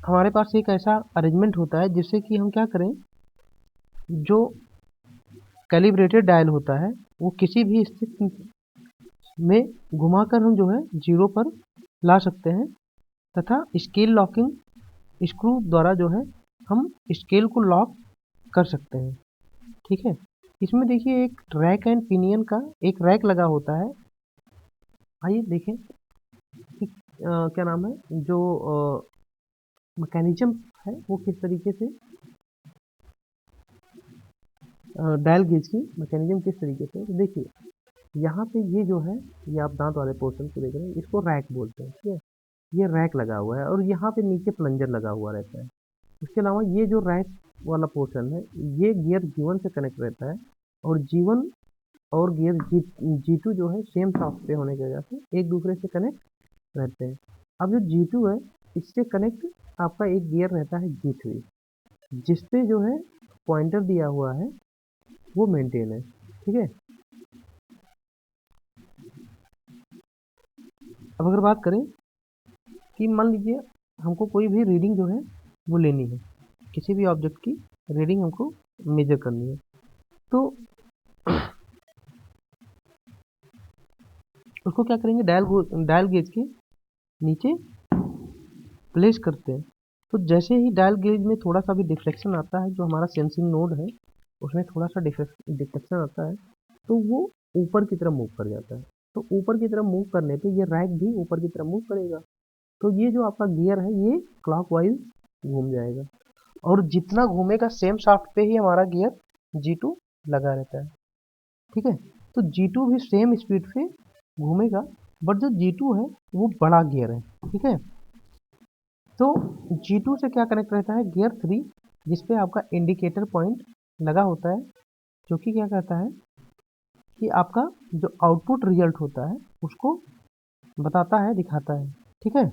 हमारे पास एक ऐसा अरेंजमेंट होता है जिससे कि हम क्या करें, जो कैलिब्रेटेड डायल होता है वो किसी भी स्थिति में घुमाकर हम जो है 0 पर ला सकते हैं, तथा स्केल लॉकिंग स्क्रू द्वारा जो है हम स्केल को लॉक कर सकते हैं, ठीक है। इसमें देखिए एक रैक एंड पिनियन का एक रैक लगा होता है। आइए देखें कि क्या नाम है जो मैकेनिज्म है वो किस तरीके से, डायल गेज की मैकेनिज्म किस तरीके से। तो देखिए यहाँ पे ये जो है, ये आप दांत वाले पोर्शन को देख रहे हैं, इसको रैक बोलते हैं, ठीक है। ये रैक लगा हुआ है और यहाँ पे नीचे प्लंजर लगा हुआ रहता है। उसके अलावा ये जो रैक वाला पोर्शन है, ये गियर G1 से कनेक्ट रहता है, और G1 और गियर G2 जो है सेम शाफ्ट पे होने की वजह से एक दूसरे से कनेक्ट रहते हैं। अब जो G2 है इससे कनेक्ट आपका एक गियर रहता है G3, जिसपे जो है पॉइंटर दिया हुआ है वो मेंटेन है, ठीक है। अब अगर बात करें कि मान लीजिए हमको कोई भी रीडिंग जो है वो लेनी है, किसी भी ऑब्जेक्ट की रीडिंग हमको मेजर करनी है, तो उसको क्या करेंगे, डायल गेज के नीचे प्लेस करते हैं। तो जैसे ही डायल गेज में थोड़ा सा भी डिफ्लेक्शन आता है, जो हमारा सेंसिंग नोड है उसमें थोड़ा सा डिफ्लेक्शन आता है, तो वो ऊपर की तरफ मूव कर जाता है। तो ऊपर की तरफ मूव करने पे ये रैक भी ऊपर की तरफ मूव करेगा। तो ये जो आपका गियर है ये क्लॉकवाइज घूम जाएगा, और जितना घूमेगा सेम शाफ्ट पे ही हमारा गियर G2 लगा रहता है। ठीक है, तो G2 भी सेम स्पीड से घूमेगा, बट जो G2 है वो बड़ा गियर है। ठीक है, तो G2 से क्या कनेक्ट रहता है, गियर 3, जिसपे आपका इंडिकेटर पॉइंट लगा होता है, जो कि क्या कहता है कि आपका जो आउटपुट रिजल्ट होता है उसको बताता है, दिखाता है। ठीक है,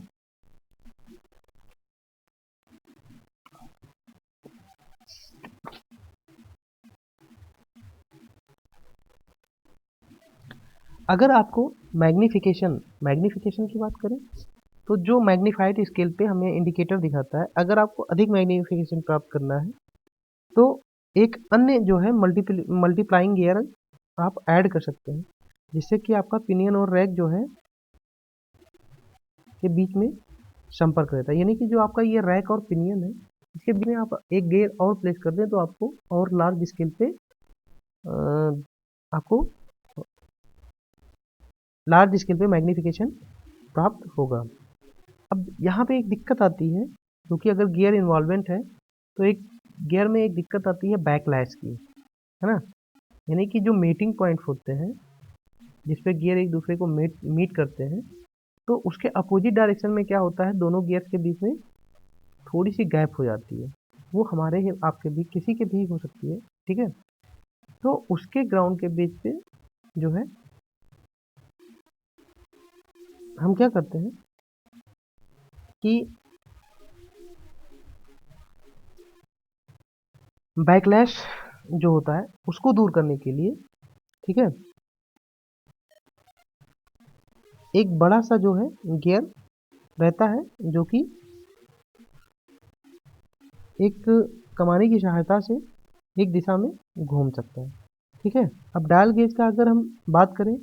अगर आपको मैग्नीफिकेशन की बात करें, तो जो मैग्नीफाइड स्केल पे हमें इंडिकेटर दिखाता है, अगर आपको अधिक मैग्नीफिकेशन प्राप्त करना है तो एक अन्य जो है मल्टीप्लाइंग गियर आप ऐड कर सकते हैं, जिससे कि आपका पिनियन और रैक जो है के बीच में संपर्क रहता है। यानी कि जो आपका ये रैक और पिनियन है, इसके बीच में आप एक गियर और प्लेस कर दें तो आपको और लार्ज स्केल पे आपको लार्ज स्केल पे मैग्नीफिकेशन प्राप्त होगा। अब यहाँ पे एक दिक्कत आती है, क्योंकि अगर गियर इन्वॉल्वमेंट है तो एक गियर में एक दिक्कत आती है बैकलैश की, है ना। यानी कि जो मीटिंग पॉइंट होते हैं जिसपे गियर एक दूसरे को मीट करते हैं, तो उसके अपोजिट डायरेक्शन में क्या होता है, दोनों गियर्स के बीच में थोड़ी सी गैप हो जाती है। वो हमारे ही आपके भी किसी के भी हो सकती है। ठीक है, तो उसके ग्राउंड के बीच पे जो है हम क्या करते हैं कि बैकलैश जो होता है उसको दूर करने के लिए, ठीक है, एक बड़ा सा जो है गियर रहता है, जो कि एक कमाने की सहायता से एक दिशा में घूम सकता है। ठीक है, अब डायल गेज का अगर हम बात करें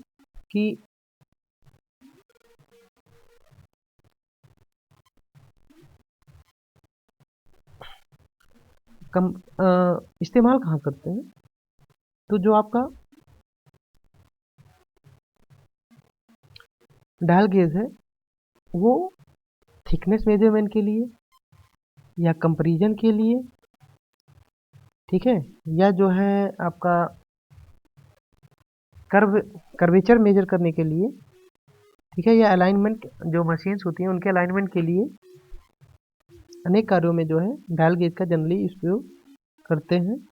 कि कम इस्तेमाल कहाँ करते हैं, तो जो आपका डायल गेज है वो थिकनेस मेजरमेंट के लिए या कंपैरिजन के लिए, ठीक है, या जो है आपका कर्वेचर मेजर करने के लिए, ठीक है, या अलाइनमेंट जो मशीन्स होती हैं उनके अलाइनमेंट के लिए अनेक कार्यों में जो है डायल गेज का जनरली उपयोग करते हैं।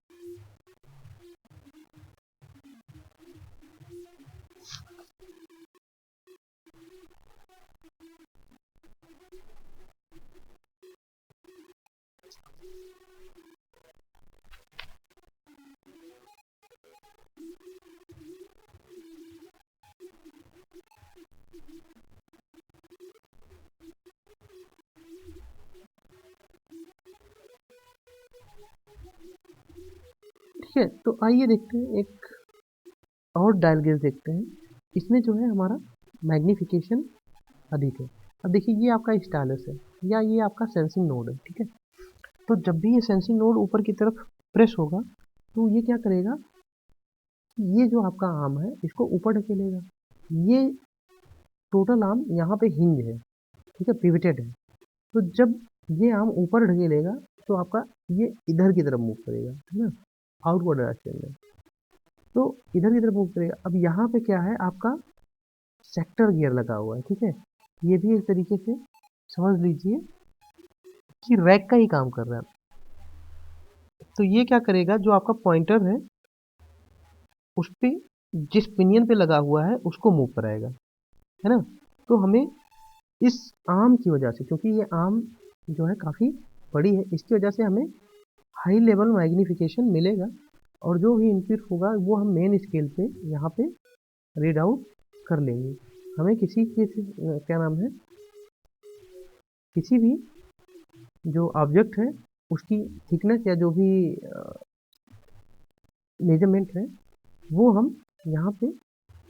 ठीक है, तो आइए देखते हैं एक और डायल गेज देखते हैं। इसमें जो है हमारा मैग्नीफिकेशन अधिक है। अब देखिए ये आपका स्टाइलस है या ये आपका सेंसिंग नोड है। ठीक है, तो जब भी ये सेंसिंग नोड ऊपर की तरफ प्रेस होगा तो ये क्या करेगा, ये जो आपका आर्म है इसको ऊपर ढकेलेगा। ये टोटल आर्म यहाँ पे हिंज है, ठीक है, पिवटेड है। तो जब ये आर्म ऊपर ढकेलेगा तो आपका ये इधर की तरफ मूव करेगा, है ना, आउटवर्ड डायरेक्शन में। तो इधर की तरफ मूव करेगा। अब यहाँ पे क्या है, आपका सेक्टर गियर लगा हुआ है। ठीक है, ये भी एक तरीके से समझ लीजिए कि रैक का ही काम कर रहा है। तो ये क्या करेगा, जो आपका पॉइंटर है उस पे जिस पिनियन पे लगा हुआ है उसको मूव कराएगा, है ना। तो हमें इस आर्म की वजह से, क्योंकि ये आर्म जो है काफ़ी बड़ी है, इसकी वजह से हमें हाई लेवल मैग्नीफिकेशन मिलेगा, और जो भी इनपुट होगा वो हम मेन स्केल पे यहाँ पे रीड आउट कर लेंगे। हमें किसी क्या नाम है, किसी भी जो ऑब्जेक्ट है उसकी थिकनेस या जो भी मेजरमेंट है वो हम यहाँ पे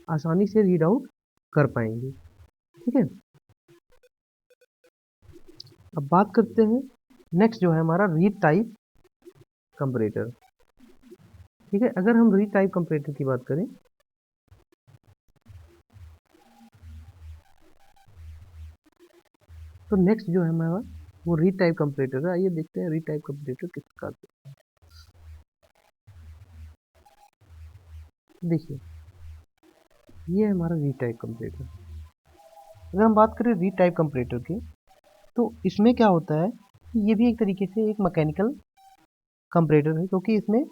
आसानी से रीड आउट कर पाएंगे। ठीक है, अब बात करते हैं नेक्स्ट जो है हमारा रीड टाइप कंपैरेटर। ठीक है, अगर हम रीड टाइप कंपैरेटर की बात करें तो नेक्स्ट जो है हमारा वो रीड टाइप कंपैरेटर है। आइए देखते हैं रीड टाइप कंपैरेटर किस प्रकार से। देखिए ये है हमारा रीड टाइप कंपैरेटर। अगर हम बात करें रीड टाइप कंपैरेटर की, तो इसमें क्या होता है कि ये भी एक तरीके से एक मैकेनिकल कंपैरेटर है, क्योंकि इसमें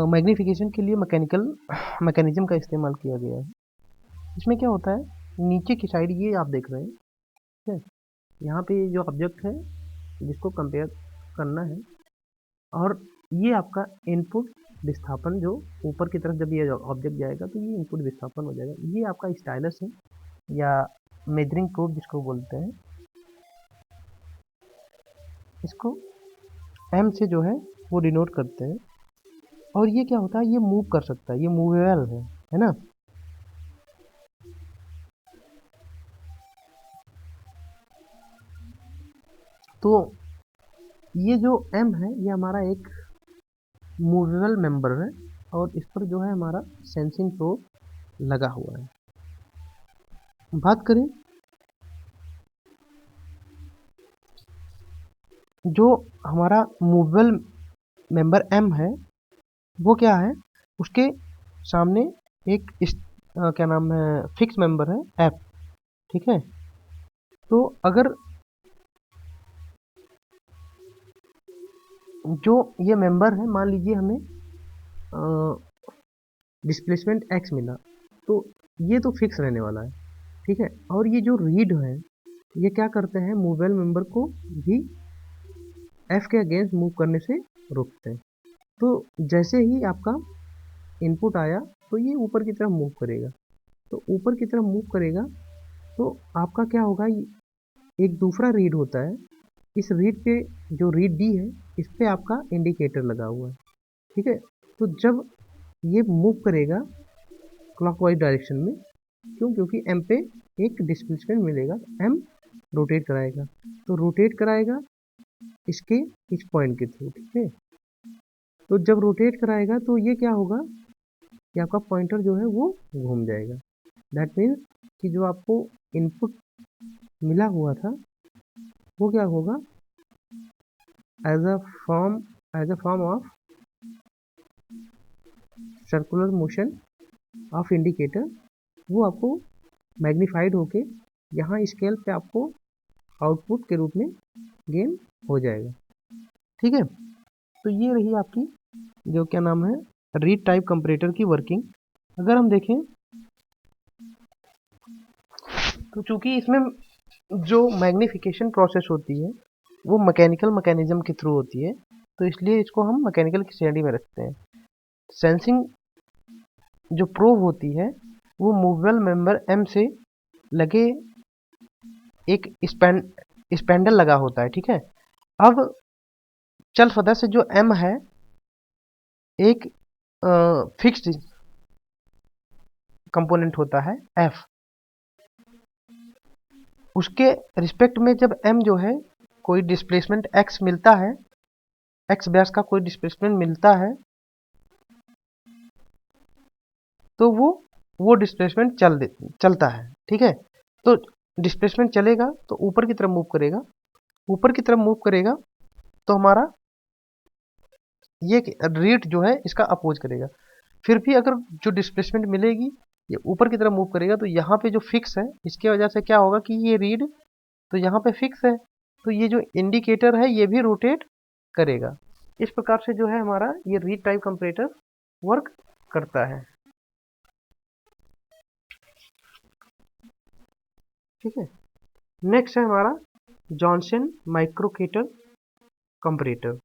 मैग्नीफिकेशन के लिए मैकेनिकल मैकेनिज्म का इस्तेमाल किया गया है। इसमें क्या होता है, नीचे की साइड ये आप देख रहे हैं, ठीक है, यहाँ पे जो ऑब्जेक्ट है जिसको कंपेयर करना है, और ये आपका इनपुट विस्थापन, जो ऊपर की तरफ जब ये ऑब्जेक्ट जाएगा तो ये इनपुट विस्थापन हो जाएगा। ये आपका स्टाइलस है या मेजरिंग प्रोब जिसको बोलते हैं, इसको एम से जो है वो डिनोट करते हैं। और ये क्या होता है, ये मूव कर सकता है, ये मूवेबल है ना। तो ये जो एम है ये हमारा एक मूवेबल मेंबर है, और इस पर जो है हमारा सेंसिंग प्रोब लगा हुआ है। बात करें जो हमारा मूवेबल मेंबर एम है, वो क्या है, उसके सामने एक क्या नाम है, फिक्स मेंबर है एफ, ठीक है। तो अगर जो ये मेंबर है, मान लीजिए हमें डिस्प्लेसमेंट एक्स मिला, तो ये तो फिक्स रहने वाला है, ठीक है। और ये जो रीड है, ये क्या करते हैं, मूवेबल मेंबर को भी एफ के अगेंस्ट मूव करने से रोकते हैं। तो जैसे ही आपका इनपुट आया तो ये ऊपर की तरफ मूव करेगा, तो ऊपर की तरफ मूव करेगा तो आपका क्या होगा, एक दूसरा रीड होता है, इस रीड पे जो रीड डी है, इस पे आपका इंडिकेटर लगा हुआ है, ठीक है। तो जब ये मूव करेगा क्लॉकवाइज डायरेक्शन में, क्योंकि एम पे एक डिस्प्लेसमेंट मिलेगा, एम रोटेट कराएगा, तो रोटेट कराएगा इसके इस पॉइंट के थ्रू, ठीक है। तो जब रोटेट कराएगा तो ये क्या होगा कि आपका पॉइंटर जो है वो घूम जाएगा। दैट मीन्स कि जो आपको इनपुट मिला हुआ था वो क्या होगा, as a form of circular motion of indicator, वो आपको मैग्नीफाइड होके यहाँ स्केल पे आपको आउटपुट के रूप में गेन हो जाएगा, ठीक है। तो ये रही आपकी जो क्या नाम है, रीड टाइप कंपैरेटर की वर्किंग। अगर हम देखें तो चूंकि इसमें जो मैग्नीफिकेशन प्रोसेस होती है वो मैकेनिकल मैकेनिज्म के थ्रू होती है, तो इसलिए इसको हम मैकेनिकल की श्रेणी में रखते हैं। सेंसिंग जो प्रोब होती है वो मूवेबल मेंबर एम से लगे एक स्पेंडल लगा होता है, ठीक है। अब चल सदस्य जो एम है एक फिक्स्ड कंपोनेंट होता है एफ, उसके रिस्पेक्ट में जब एम जो है कोई डिस्प्लेसमेंट एक्स मिलता है, एक्स व्यास का कोई डिस्प्लेसमेंट मिलता है, तो वो डिस्प्लेसमेंट चलता है, ठीक है। तो डिस्प्लेसमेंट चलेगा तो ऊपर की तरफ मूव करेगा, ऊपर की तरफ मूव करेगा तो हमारा ये रीड जो है इसका अपोज करेगा। फिर भी अगर जो डिस्प्लेसमेंट मिलेगी ये ऊपर की तरफ मूव करेगा, तो यहाँ पे जो फिक्स है इसके वजह से क्या होगा कि ये रीड तो यहाँ पे फिक्स है, तो ये जो इंडिकेटर है ये भी रोटेट करेगा। इस प्रकार से जो है हमारा ये रीड टाइप कंपैरेटर वर्क करता है, ठीक है। नेक्स्ट है हमारा जॉनसन माइक्रोकेटर कंपैरेटर,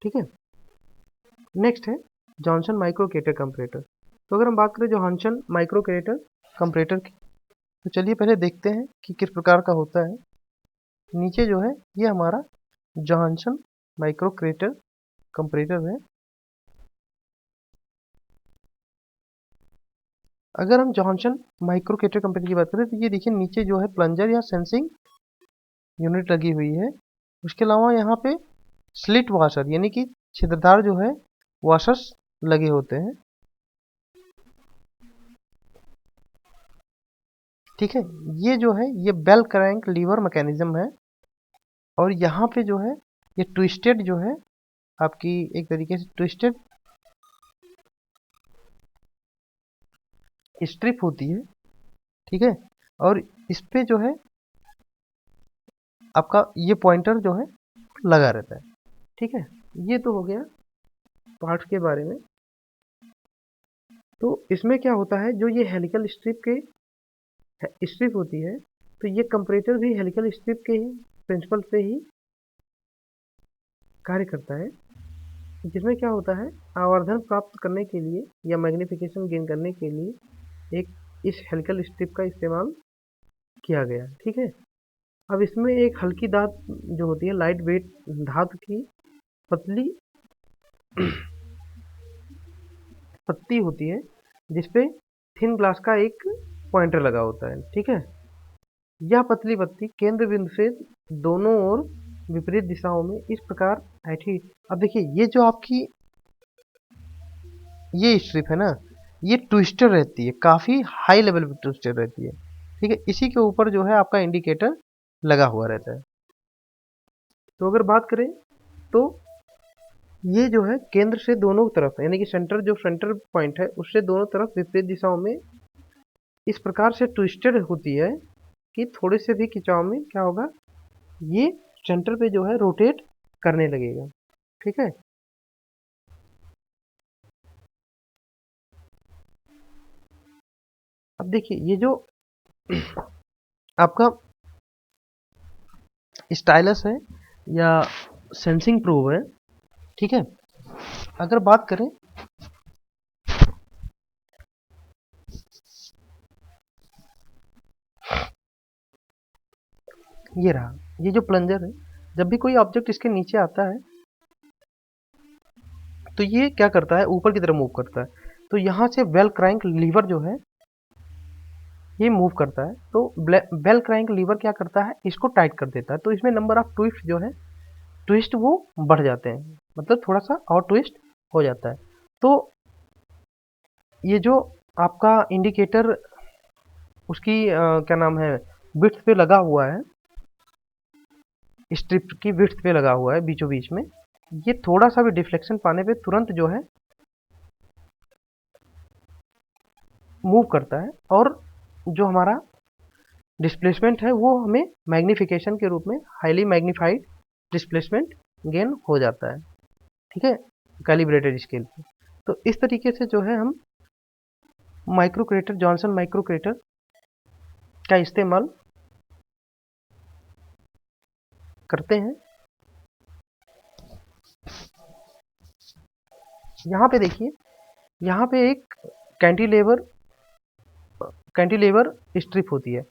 ठीक है। नेक्स्ट है जॉनसन माइक्रोकेटर कंपैरेटर। तो अगर हम बात करें जॉनसन माइक्रोकेटर कंपैरेटर की, तो चलिए पहले देखते हैं कि किस प्रकार का होता है। नीचे जो है ये हमारा जॉनसन माइक्रोकेटर कंपैरेटर है। अगर हम जॉनसन माइक्रोकेटर कंपैरेटर की बात करें तो ये देखिए नीचे जो है प्लंजर या सेंसिंग यूनिट लगी हुई है। उसके अलावा यहाँ पे स्लिट वाशर यानी कि छिद्रदार जो है वाशर्स लगे होते हैं, ठीक है। ये जो है ये बेल क्रैंक लीवर मैकेनिज्म है, और यहाँ पे जो है ये ट्विस्टेड जो है आपकी एक तरीके से ट्विस्टेड स्ट्रिप होती है, ठीक है। और इस पे जो है आपका ये पॉइंटर जो है लगा रहता है, ठीक है। ये तो हो गया पार्ट्स के बारे में। तो इसमें क्या होता है, जो ये हेलिकल स्ट्रिप के स्ट्रिप होती है, तो ये कंपैरेटर भी हेलिकल स्ट्रिप के ही प्रिंसिपल से ही कार्य करता है, जिसमें क्या होता है, आवर्धन प्राप्त करने के लिए या मैग्नीफिकेशन गेन करने के लिए एक इस हेलिकल स्ट्रिप का इस्तेमाल किया गया, ठीक है। अब इसमें एक हल्की धातु जो होती है, लाइट वेट धातु की पतली पत्ती होती है, जिसपे थिन ग्लास का एक पॉइंटर लगा होता है, ठीक है। यह पतली पत्ती केंद्र बिंदु से दोनों ओर विपरीत दिशाओं में इस प्रकार ऐठी। अब देखिए ये जो आपकी ये स्ट्रिप है ना, ये ट्विस्टर रहती है, काफी हाई लेवल पे ट्विस्टर रहती है, ठीक है। इसी के ऊपर जो है आपका इंडिकेटर लगा हुआ रहता है। तो अगर बात करें तो ये जो है केंद्र से दोनों तरफ, यानी कि सेंटर जो सेंटर पॉइंट है उससे दोनों तरफ विपरीत दिशाओं में इस प्रकार से ट्विस्टेड होती है कि थोड़े से भी खिंचाव में क्या होगा, ये सेंटर पे जो है रोटेट करने लगेगा, ठीक है। अब देखिए ये जो आपका स्टाइलस है या सेंसिंग प्रोब है, ठीक है। अगर बात करें ये रहा, ये जो प्लंजर है, जब भी कोई ऑब्जेक्ट इसके नीचे आता है तो ये क्या करता है, ऊपर की तरफ मूव करता है। तो यहाँ से बेल क्रैंक लीवर जो है ये मूव करता है, तो बेल क्रैंक लीवर क्या करता है, इसको टाइट कर देता है। तो इसमें नंबर ऑफ ट्विस्ट जो है, ट्विस्ट वो बढ़ जाते हैं, मतलब थोड़ा सा और ट्विस्ट हो जाता है। तो ये जो आपका इंडिकेटर उसकी क्या नाम है, विड्थ पे लगा हुआ है, स्ट्रिप की विड्थ पे लगा हुआ है बीचों बीच में, ये थोड़ा सा भी डिफ्लेक्शन पाने पे तुरंत जो है मूव करता है, और जो हमारा डिस्प्लेसमेंट है वो हमें मैग्नीफिकेशन के रूप में हाईली मैग्नीफाइड डिस्प्लेसमेंट गेन हो जाता है, ठीक है, कैलिब्रेटेड स्केल पे। तो इस तरीके से जो है हम माइक्रोक्रेटर, जॉनसन माइक्रोक्रेटर का इस्तेमाल करते हैं। यहाँ पे देखिए, यहाँ पे एक कैंटिलेवर स्ट्रिप होती है।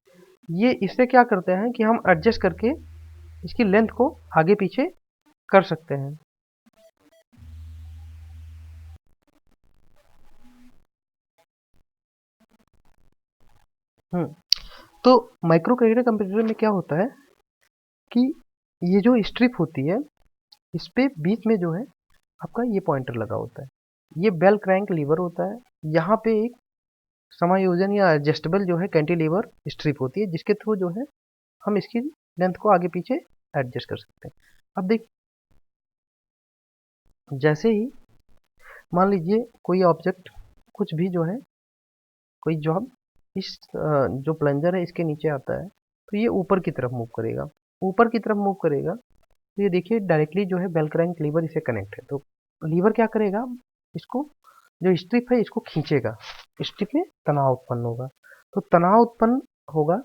ये इससे क्या करते हैं कि हम एडजस्ट करके इसकी लेंथ को आगे पीछे कर सकते हैं। तो माइक्रोक्रेटर कंप्यूटर में क्या होता है कि ये जो स्ट्रिप होती है, इस पे बीच में जो है आपका ये पॉइंटर लगा होता है, ये बेल क्रैंक लीवर होता है। यहाँ पे एक समायोजन या एडजस्टेबल जो है कैंटिलीवर स्ट्रिप होती है, जिसके थ्रू जो है हम इसकी लेंथ को आगे पीछे एडजस्ट कर सकते हैं। अब देख, जैसे ही मान लीजिए कोई ऑब्जेक्ट कुछ भी जो है, कोई जॉब इस जो प्लंजर है इसके नीचे आता है, तो ये ऊपर की तरफ मूव करेगा। ऊपर की तरफ मूव करेगा तो ये देखिए डायरेक्टली जो है बेल क्रैंक लीवर इसे कनेक्ट है। तो लीवर क्या करेगा, इसको जो स्ट्रिप है इसको खींचेगा, स्ट्रिप में तनाव उत्पन्न होगा। तो तनाव उत्पन्न होगा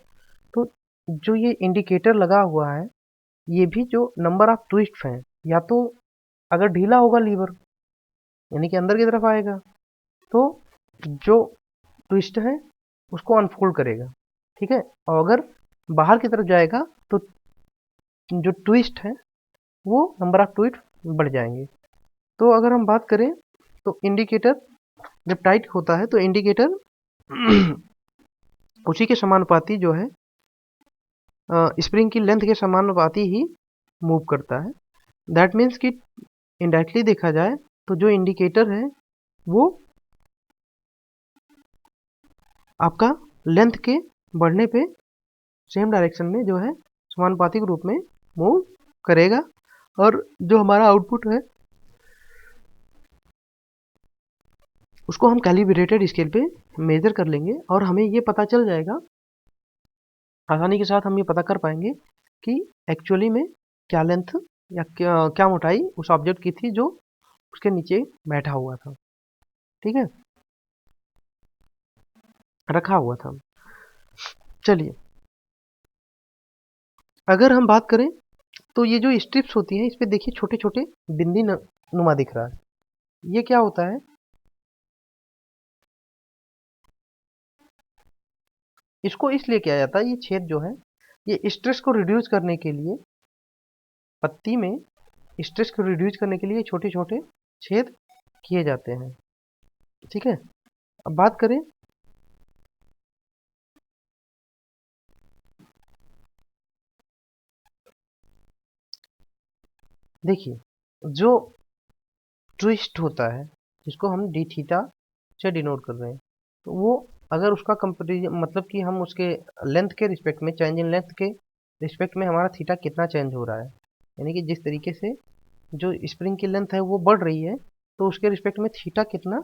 तो जो ये इंडिकेटर लगा हुआ है, ये भी जो नंबर ऑफ ट्विस्ट हैं, या तो अगर ढीला होगा लीवर यानी कि अंदर की तरफ आएगा, तो जो ट्विस्ट है उसको अनफोल्ड करेगा, ठीक है। और अगर बाहर की तरफ जाएगा तो जो ट्विस्ट है वो नंबर ऑफ ट्विस्ट बढ़ जाएंगे। तो अगर हम बात करें तो इंडिकेटर जब टाइट होता है तो इंडिकेटर उसी के समानुपाती जो है स्प्रिंग की लेंथ के समानुपाती ही मूव करता है। दैट मीन्स कि इनडायरेक्टली देखा जाए तो जो इंडिकेटर है वो आपका लेंथ के बढ़ने पे सेम डायरेक्शन में जो है समानुपातिक रूप में मूव करेगा और जो हमारा आउटपुट है उसको हम कैलिब्रेटेड स्केल पे मेजर कर लेंगे और हमें ये पता चल जाएगा, आसानी के साथ हम ये पता कर पाएंगे कि एक्चुअली में क्या लेंथ या क्या मोटाई उस ऑब्जेक्ट की थी जो उसके नीचे बैठा हुआ था, ठीक है, रखा हुआ था। चलिए, अगर हम बात करें तो ये जो स्ट्रिप्स होती हैं इस पे देखिए छोटे छोटे बिंदी नुमा दिख रहा है। ये क्या होता है, इसको इसलिए किया जाता है, ये छेद जो है ये स्ट्रेस को रिड्यूस करने के लिए, पत्ती में स्ट्रेस को रिड्यूस करने के लिए छोटे छोटे छेद किए जाते हैं, ठीक है। अब बात करें, देखिए जो ट्विस्ट होता है जिसको हम डी थीटा से डिनोट कर रहे हैं, तो वो अगर उसका कंपेरिजन मतलब कि हम उसके लेंथ के रिस्पेक्ट में, चेंज इन लेंथ के रिस्पेक्ट में हमारा थीटा कितना चेंज हो रहा है, यानी कि जिस तरीके से जो स्प्रिंग की लेंथ है वो बढ़ रही है तो उसके रिस्पेक्ट में थीटा कितना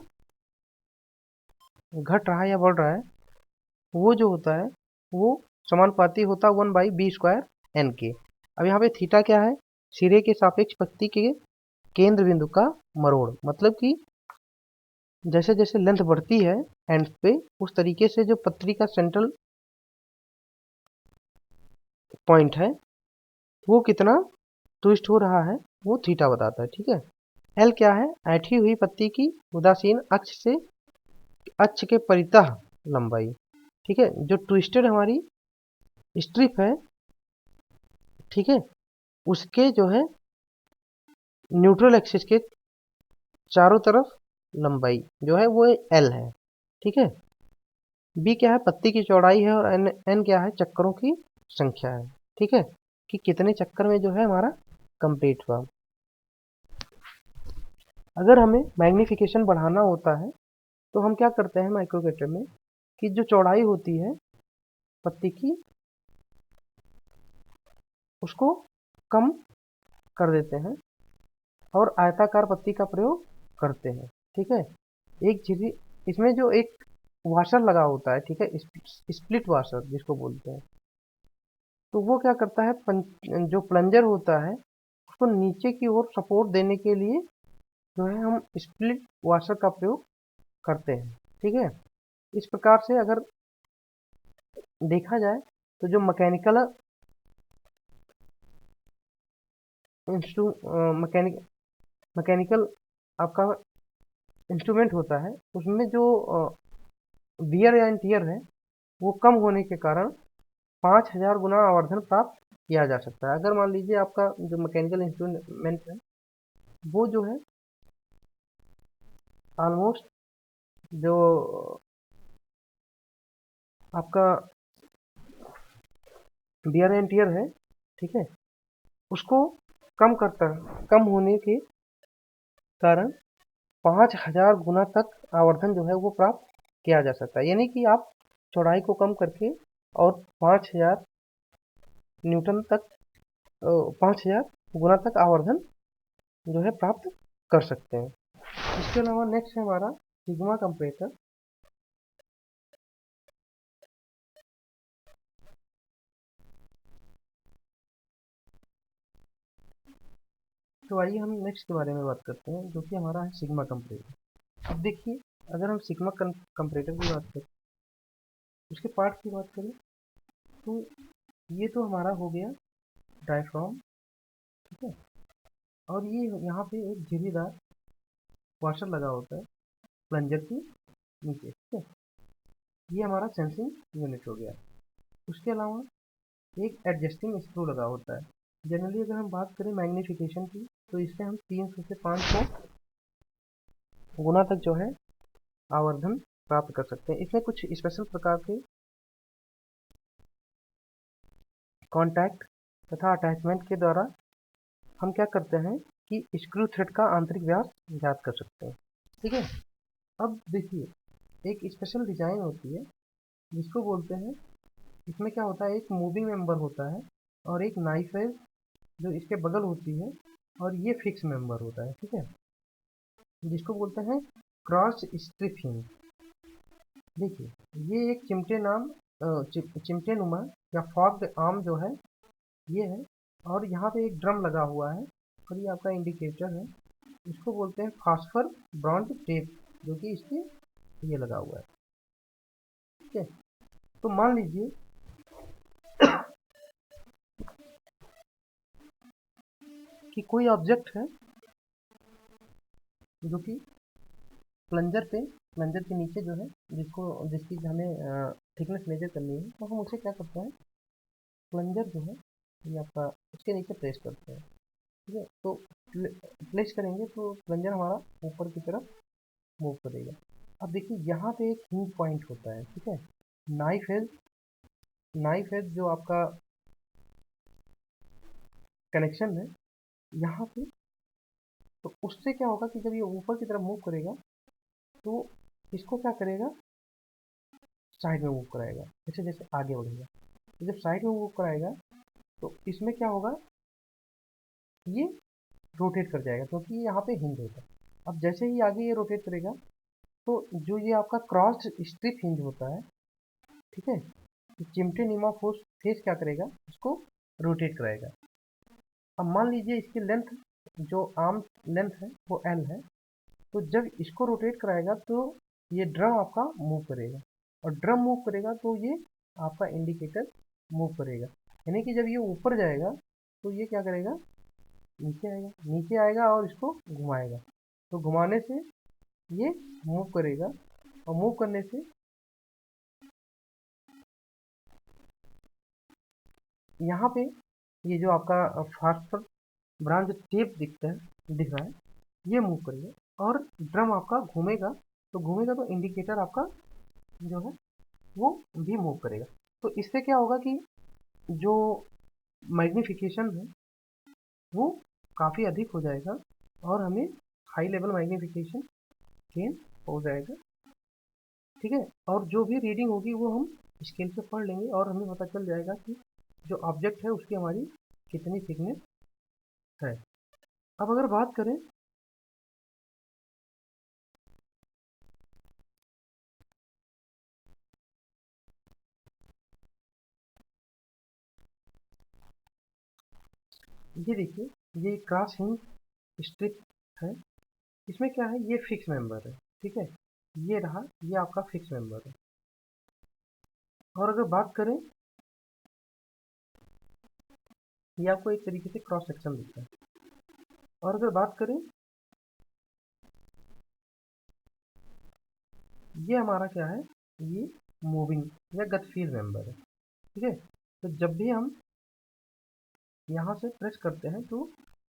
घट रहा है या बढ़ रहा है, वो जो होता है वो समानुपाती होता है 1/b² एन के। अब यहाँ पे थीटा क्या है, सिरे के सापेक्ष पत्ती के केंद्र बिंदु का मरोड़, मतलब कि जैसे जैसे लेंथ बढ़ती है एंड पे उस तरीके से जो पत्री का सेंट्रल पॉइंट है वो कितना ट्विस्ट हो रहा है वो थीटा बताता है, ठीक है। एल क्या है, ऐठी हुई पत्ती की उदासीन अक्ष से अक्ष के परितः लंबाई, ठीक है। जो ट्विस्टेड हमारी स्ट्रिप है, ठीक है, उसके जो है न्यूट्रल एक्सिस के चारों तरफ लंबाई जो है वो एल है, ठीक है। बी क्या है, पत्ती की चौड़ाई है और एन क्या है, चक्करों की संख्या है, ठीक है, कि कितने चक्कर में जो है हमारा कंप्लीट हुआ। अगर हमें मैग्नीफिकेशन बढ़ाना होता है तो हम क्या करते हैं माइक्रोमीटर में, कि जो चौड़ाई होती है पत्ती की उसको कम कर देते हैं और आयताकार पत्ती का प्रयोग करते हैं, ठीक है। एक झिरी इसमें जो एक वाशर लगा होता है, ठीक है, स्प्लिट वाशर जिसको बोलते हैं, तो वो क्या करता है, जो प्लंजर होता है उसको नीचे की ओर सपोर्ट देने के लिए जो है हम स्प्लिट वाशर का प्रयोग करते हैं, ठीक है। इस प्रकार से अगर देखा जाए तो जो मैकेनिक मैकेनिकल आपका इंस्ट्रूमेंट होता है उसमें जो वियर एंड टियर है वो कम होने के कारण 5000 गुना आवर्धन प्राप्त किया जा सकता है। अगर मान लीजिए आपका जो मैकेनिकल इंस्ट्रूमेंट है वो जो है ऑलमोस्ट जो आपका वियर एंड टियर है, ठीक है, उसको कम होने के कारण 5000 गुना तक आवर्धन जो है वो प्राप्त किया जा सकता है, यानी कि आप चौड़ाई को कम करके और 5000 न्यूटन तक 5000 गुना तक आवर्धन जो है प्राप्त कर सकते हैं। इसके अलावा नेक्स्ट है हमारा सिग्मा कंपरेटर। तो आइए हम नेक्स्ट के बारे में बात करते हैं जो कि हमारा है सिग्मा कंपरेटर। अब देखिए, अगर हम सिग्मा कंपरेटर की बात करें, उसके पार्ट की बात करें, तो ये तो हमारा हो गया डायफ्राम, ठीक है, और ये यहाँ पे एक झिरीदार वाशर लगा होता है प्लंजर के नीचे, ठीक है। ये हमारा सेंसिंग यूनिट हो गया। उसके अलावा एक एडजस्टिंग स्क्रू लगा होता है। जनरली अगर हम बात करें मैग्नीफिकेशन की तो इससे हम 300 से 500 गुना तक जो है आवर्धन प्राप्त कर सकते हैं। इसमें कुछ स्पेशल प्रकार के कॉन्टैक्ट तथा अटैचमेंट के द्वारा हम क्या करते हैं कि स्क्रू थ्रेड का आंतरिक व्यास ज्ञात कर सकते हैं, ठीक है। अब देखिए, एक स्पेशल डिजाइन होती है जिसको बोलते हैं, इसमें क्या होता है, एक मूविंग मेंबर होता है और एक नाइफ एज जो इसके बगल होती है, और ये फिक्स मेंबर होता है, ठीक है, जिसको बोलते हैं क्रॉस स्ट्रिप हिंज। देखिए, ये एक चिमटे नुमा या फॉक्ड आर्म जो है ये है, और यहाँ पे एक ड्रम लगा हुआ है, और ये आपका इंडिकेटर है। इसको बोलते हैं फास्फर ब्रॉन्ज टेप, जो कि इसके ये लगा हुआ है, ठीक है। तो मान लीजिए कि कोई ऑब्जेक्ट है जो कि प्लंजर के नीचे जो है, जिसकी हमें थिकनेस मेजर करनी है, तो हम उसे क्या करते हैं, प्लंजर जो है ये आपका उसके नीचे प्लेस करते हैं, ठीक है। तो प्लेस करेंगे तो प्लंजर हमारा ऊपर की तरफ मूव करेगा। अब देखिए, यहाँ पे एक हिंज पॉइंट होता है, ठीक है। नाइफ एज जो आपका कनेक्शन है यहाँ पे, तो उससे क्या होगा कि जब ये ऊपर की तरफ मूव करेगा तो इसको क्या करेगा, साइड में मूव कराएगा, जैसे जैसे आगे बढ़ेगा। तो जब साइड में मूव कराएगा तो इसमें क्या होगा, ये रोटेट कर जाएगा, क्योंकि यहाँ पे हिंज होता है। अब जैसे ही आगे ये रोटेट करेगा तो जो ये आपका क्रॉस स्ट्रिप हिंज होता है, ठीक है, तो चिमटे नीमा फोर्स फेस क्या करेगा, इसको रोटेट कराएगा। अब मान लीजिए इसकी लेंथ, जो आर्म लेंथ है वो एल है, तो जब इसको रोटेट कराएगा तो ये ड्रम आपका मूव करेगा, और ड्रम मूव करेगा तो ये आपका इंडिकेटर मूव करेगा। यानी कि जब ये ऊपर जाएगा तो ये क्या करेगा, नीचे आएगा और इसको घुमाएगा। तो घुमाने से ये मूव करेगा, और मूव करने से यहाँ पे ये जो आपका फास्फर ब्रांच टेप दिख रहा है, ये मूव करेगा, और ड्रम आपका घूमेगा। तो इंडिकेटर आपका जो है वो भी मूव करेगा। तो इससे क्या होगा कि जो मैग्नीफिकेशन है वो काफ़ी अधिक हो जाएगा, और हमें हाई लेवल मैग्नीफिकेशन गेन हो जाएगा, ठीक है। और जो भी रीडिंग होगी वो हम स्केल से पढ़ लेंगे, और हमें पता चल जाएगा कि जो ऑब्जेक्ट है उसकी हमारी कितनी थिकनेस है। अब अगर बात करें ये देखिए, ये क्रॉस हिंज स्ट्रिप है, इसमें क्या है, ये फिक्स मेंबर है, ठीक है, ये रहा, ये आपका फिक्स मेंबर है। और अगर बात करें, ये आपको एक तरीके से क्रॉस सेक्शन दिखता है। और अगर बात करें, ये हमारा क्या है, ये मूविंग या गतिशील मेंबर है, ठीक है। तो जब भी हम यहाँ से प्रेस करते हैं तो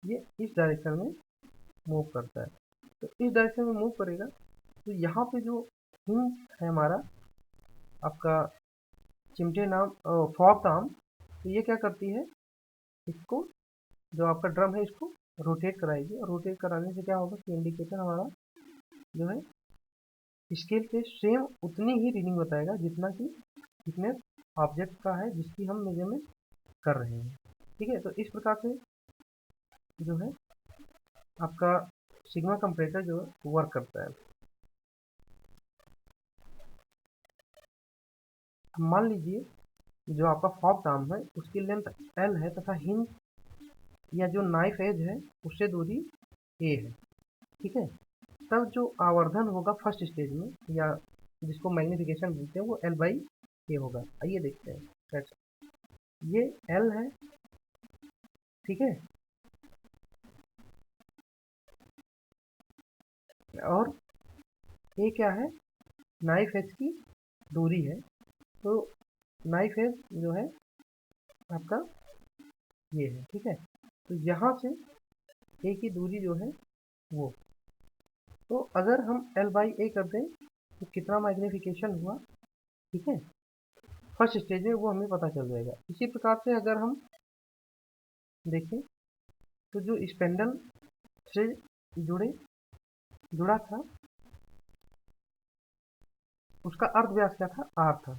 ये इस डायरेक्शन में मूव करता है। तो इस डायरेक्शन में मूव करेगा, तो यहाँ पे जो हिंज है हमारा आपका चिमटे नाम फॉक आर्म, तो ये क्या करती है, इसको जो आपका ड्रम है इसको रोटेट कराएगी, और रोटेट कराने से क्या होगा कि इंडिकेटर हमारा जो है स्केल पे सेम उतनी ही रीडिंग बताएगा जितना कि थिकनेस ऑब्जेक्ट का है जिसकी हम मेजरमेंट कर रहे हैं, ठीक है। तो इस प्रकार से जो है आपका सिग्मा कंपैरेटर जो है वर्क करता है। मान लीजिए जो आपका फॉक आर्म है उसकी लेंथ एल है, तथा हिंज या जो नाइफ एज है उससे दूरी ए है, ठीक है। तब जो आवर्धन होगा फर्स्ट स्टेज में, या जिसको मैग्नीफिकेशन बोलते हैं, वो एल बाई ए होगा। आइए देखते हैं कैसे। ये एल है, ठीक है, और ए क्या है, नाइफ एज की दूरी है। तो नाइफ एज जो है आपका ये है, ठीक है। तो यहाँ से ए की दूरी जो है वो, तो अगर हम एल बाई ए कर दें तो कितना मैग्नीफिकेशन हुआ, ठीक है, फर्स्ट स्टेज में वो हमें पता चल जाएगा। इसी प्रकार से अगर हम देखें तो जो स्पेंडल से जुड़ा था उसका अर्ध व्यास क्या था, आर था,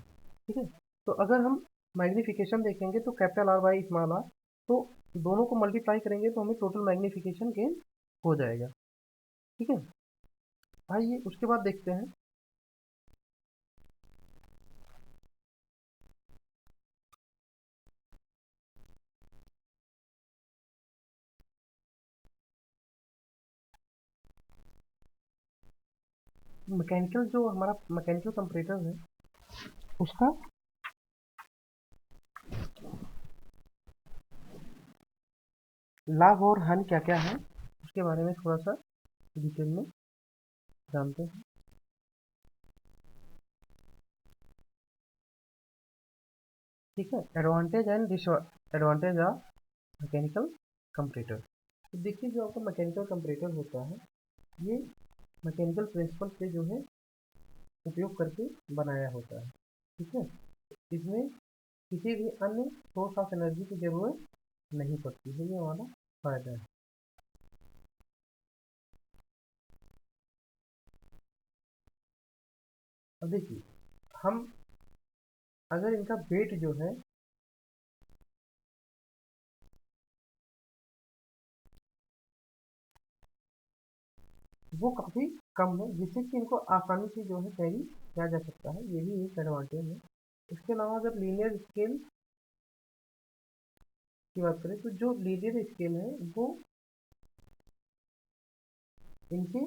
ठीक है। तो अगर हम मैग्नीफिकेशन देखेंगे तो capital R by small r तो दोनों को मल्टीप्लाई करेंगे तो हमें टोटल मैग्नीफिकेशन गेन हो जाएगा। ठीक है, आइए उसके बाद देखते हैं मैकेनिकल, जो हमारा मैकेनिकल कंपैरेटर है उसका लाभ और हानि क्या क्या है उसके बारे में थोड़ा सा डिटेल में जानते हैं। ठीक है, advantage and disadvantage of mechanical comparator. तो देखिए, जो आपका मैकेनिकल कंपैरेटर होता है ये मैकेनिकल प्रिंसिपल से जो है उपयोग करके बनाया होता है। ठीक है, इसमें किसी भी अन्य सोर्स ऑफ एनर्जी की जरूरत नहीं पड़ती है, ये हमारा फायदा है। अब देखिए, हम अगर इनका वेट जो है वो काफ़ी कम है, जिससे कि इनको आसानी से जो है कैरी किया जा सकता है, ये भी एक एडवांटेज है। इसके अलावा अगर लीनियर स्केल की बात करें तो जो लीनियर स्केल है वो इनके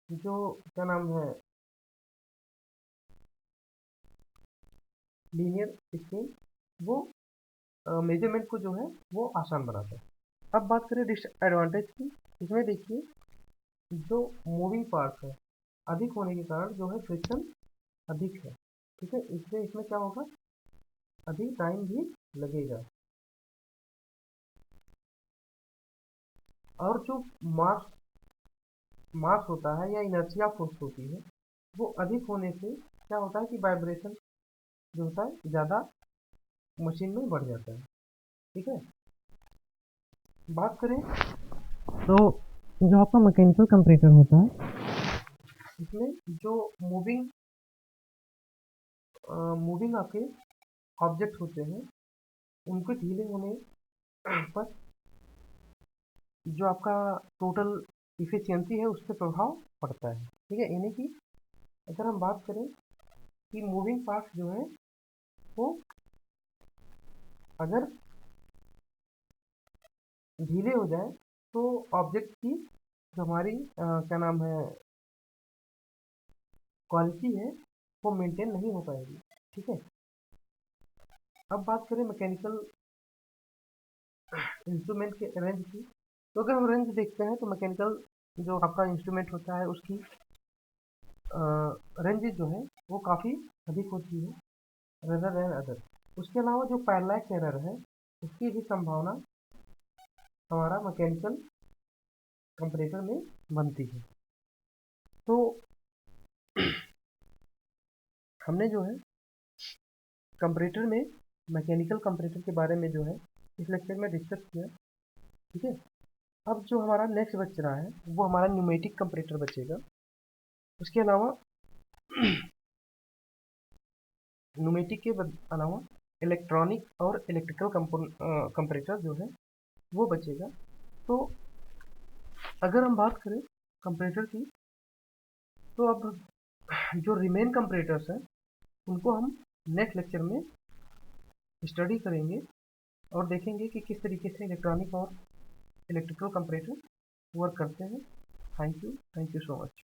जो क्या नाम है लीनियर स्केल वो मेजरमेंट को जो है वो आसान बनाता है। अब बात करें डिसएडवांटेज की, इसमें देखिए जो मूविंग पार्ट है अधिक होने के कारण जो है फ्रिक्शन अधिक है। ठीक है, इसलिए इसमें क्या होगा, अधिक टाइम भी लगेगा। और जो मास मास होता है या इनर्शिया फोर्स होती है वो अधिक होने से क्या होता है कि वाइब्रेशन जो होता है ज़्यादा मशीन में बढ़ जाता है। ठीक है, बात करें तो जो आपका मैकेनिकल कंपैरेटर होता है इसमें जो मूविंग मूविंग आपके ऑब्जेक्ट होते हैं उनके ढीले होने पर जो आपका टोटल इफिशियंसी है उस पर प्रभाव पड़ता है। ठीक है, यानी कि अगर हम बात करें कि मूविंग पार्ट्स जो है वो अगर ढीले हो जाए तो ऑब्जेक्ट की जो हमारी क्या नाम है क्वालिटी है वो मेंटेन नहीं हो पाएगी। ठीक है, अब बात करें मैकेनिकल इंस्ट्रूमेंट के रेंज की, तो अगर हम रेंज देखते हैं तो मैकेनिकल जो आपका इंस्ट्रूमेंट होता है उसकी रेंज जो है वो काफ़ी अधिक होती है रेदर देन अदर। उसके अलावा जो पैरेलैक्स एरर है उसकी भी संभावना हमारा मैकेनिकल कंपैरेटर में बनती है। तो हमने जो है कंपैरेटर में मैकेनिकल कंपैरेटर के बारे में जो है इस लेक्चर में डिस्कस किया। ठीक है, अब जो हमारा नेक्स्ट बच रहा है वो हमारा न्यूमेटिक कंपैरेटर बचेगा। उसके अलावा न्यूमेटिक के अलावा इलेक्ट्रॉनिक और इलेक्ट्रिकल कंपैरेटर जो है वो बचेगा। तो अगर हम बात करें कंपैरेटर की तो अब जो रिमेन कंपैरेटर्स हैं उनको हम नेक्स्ट लेक्चर में स्टडी करेंगे और देखेंगे कि किस तरीके से इलेक्ट्रॉनिक और इलेक्ट्रिकल कंपैरेटर वर्क करते हैं। Thank you so much.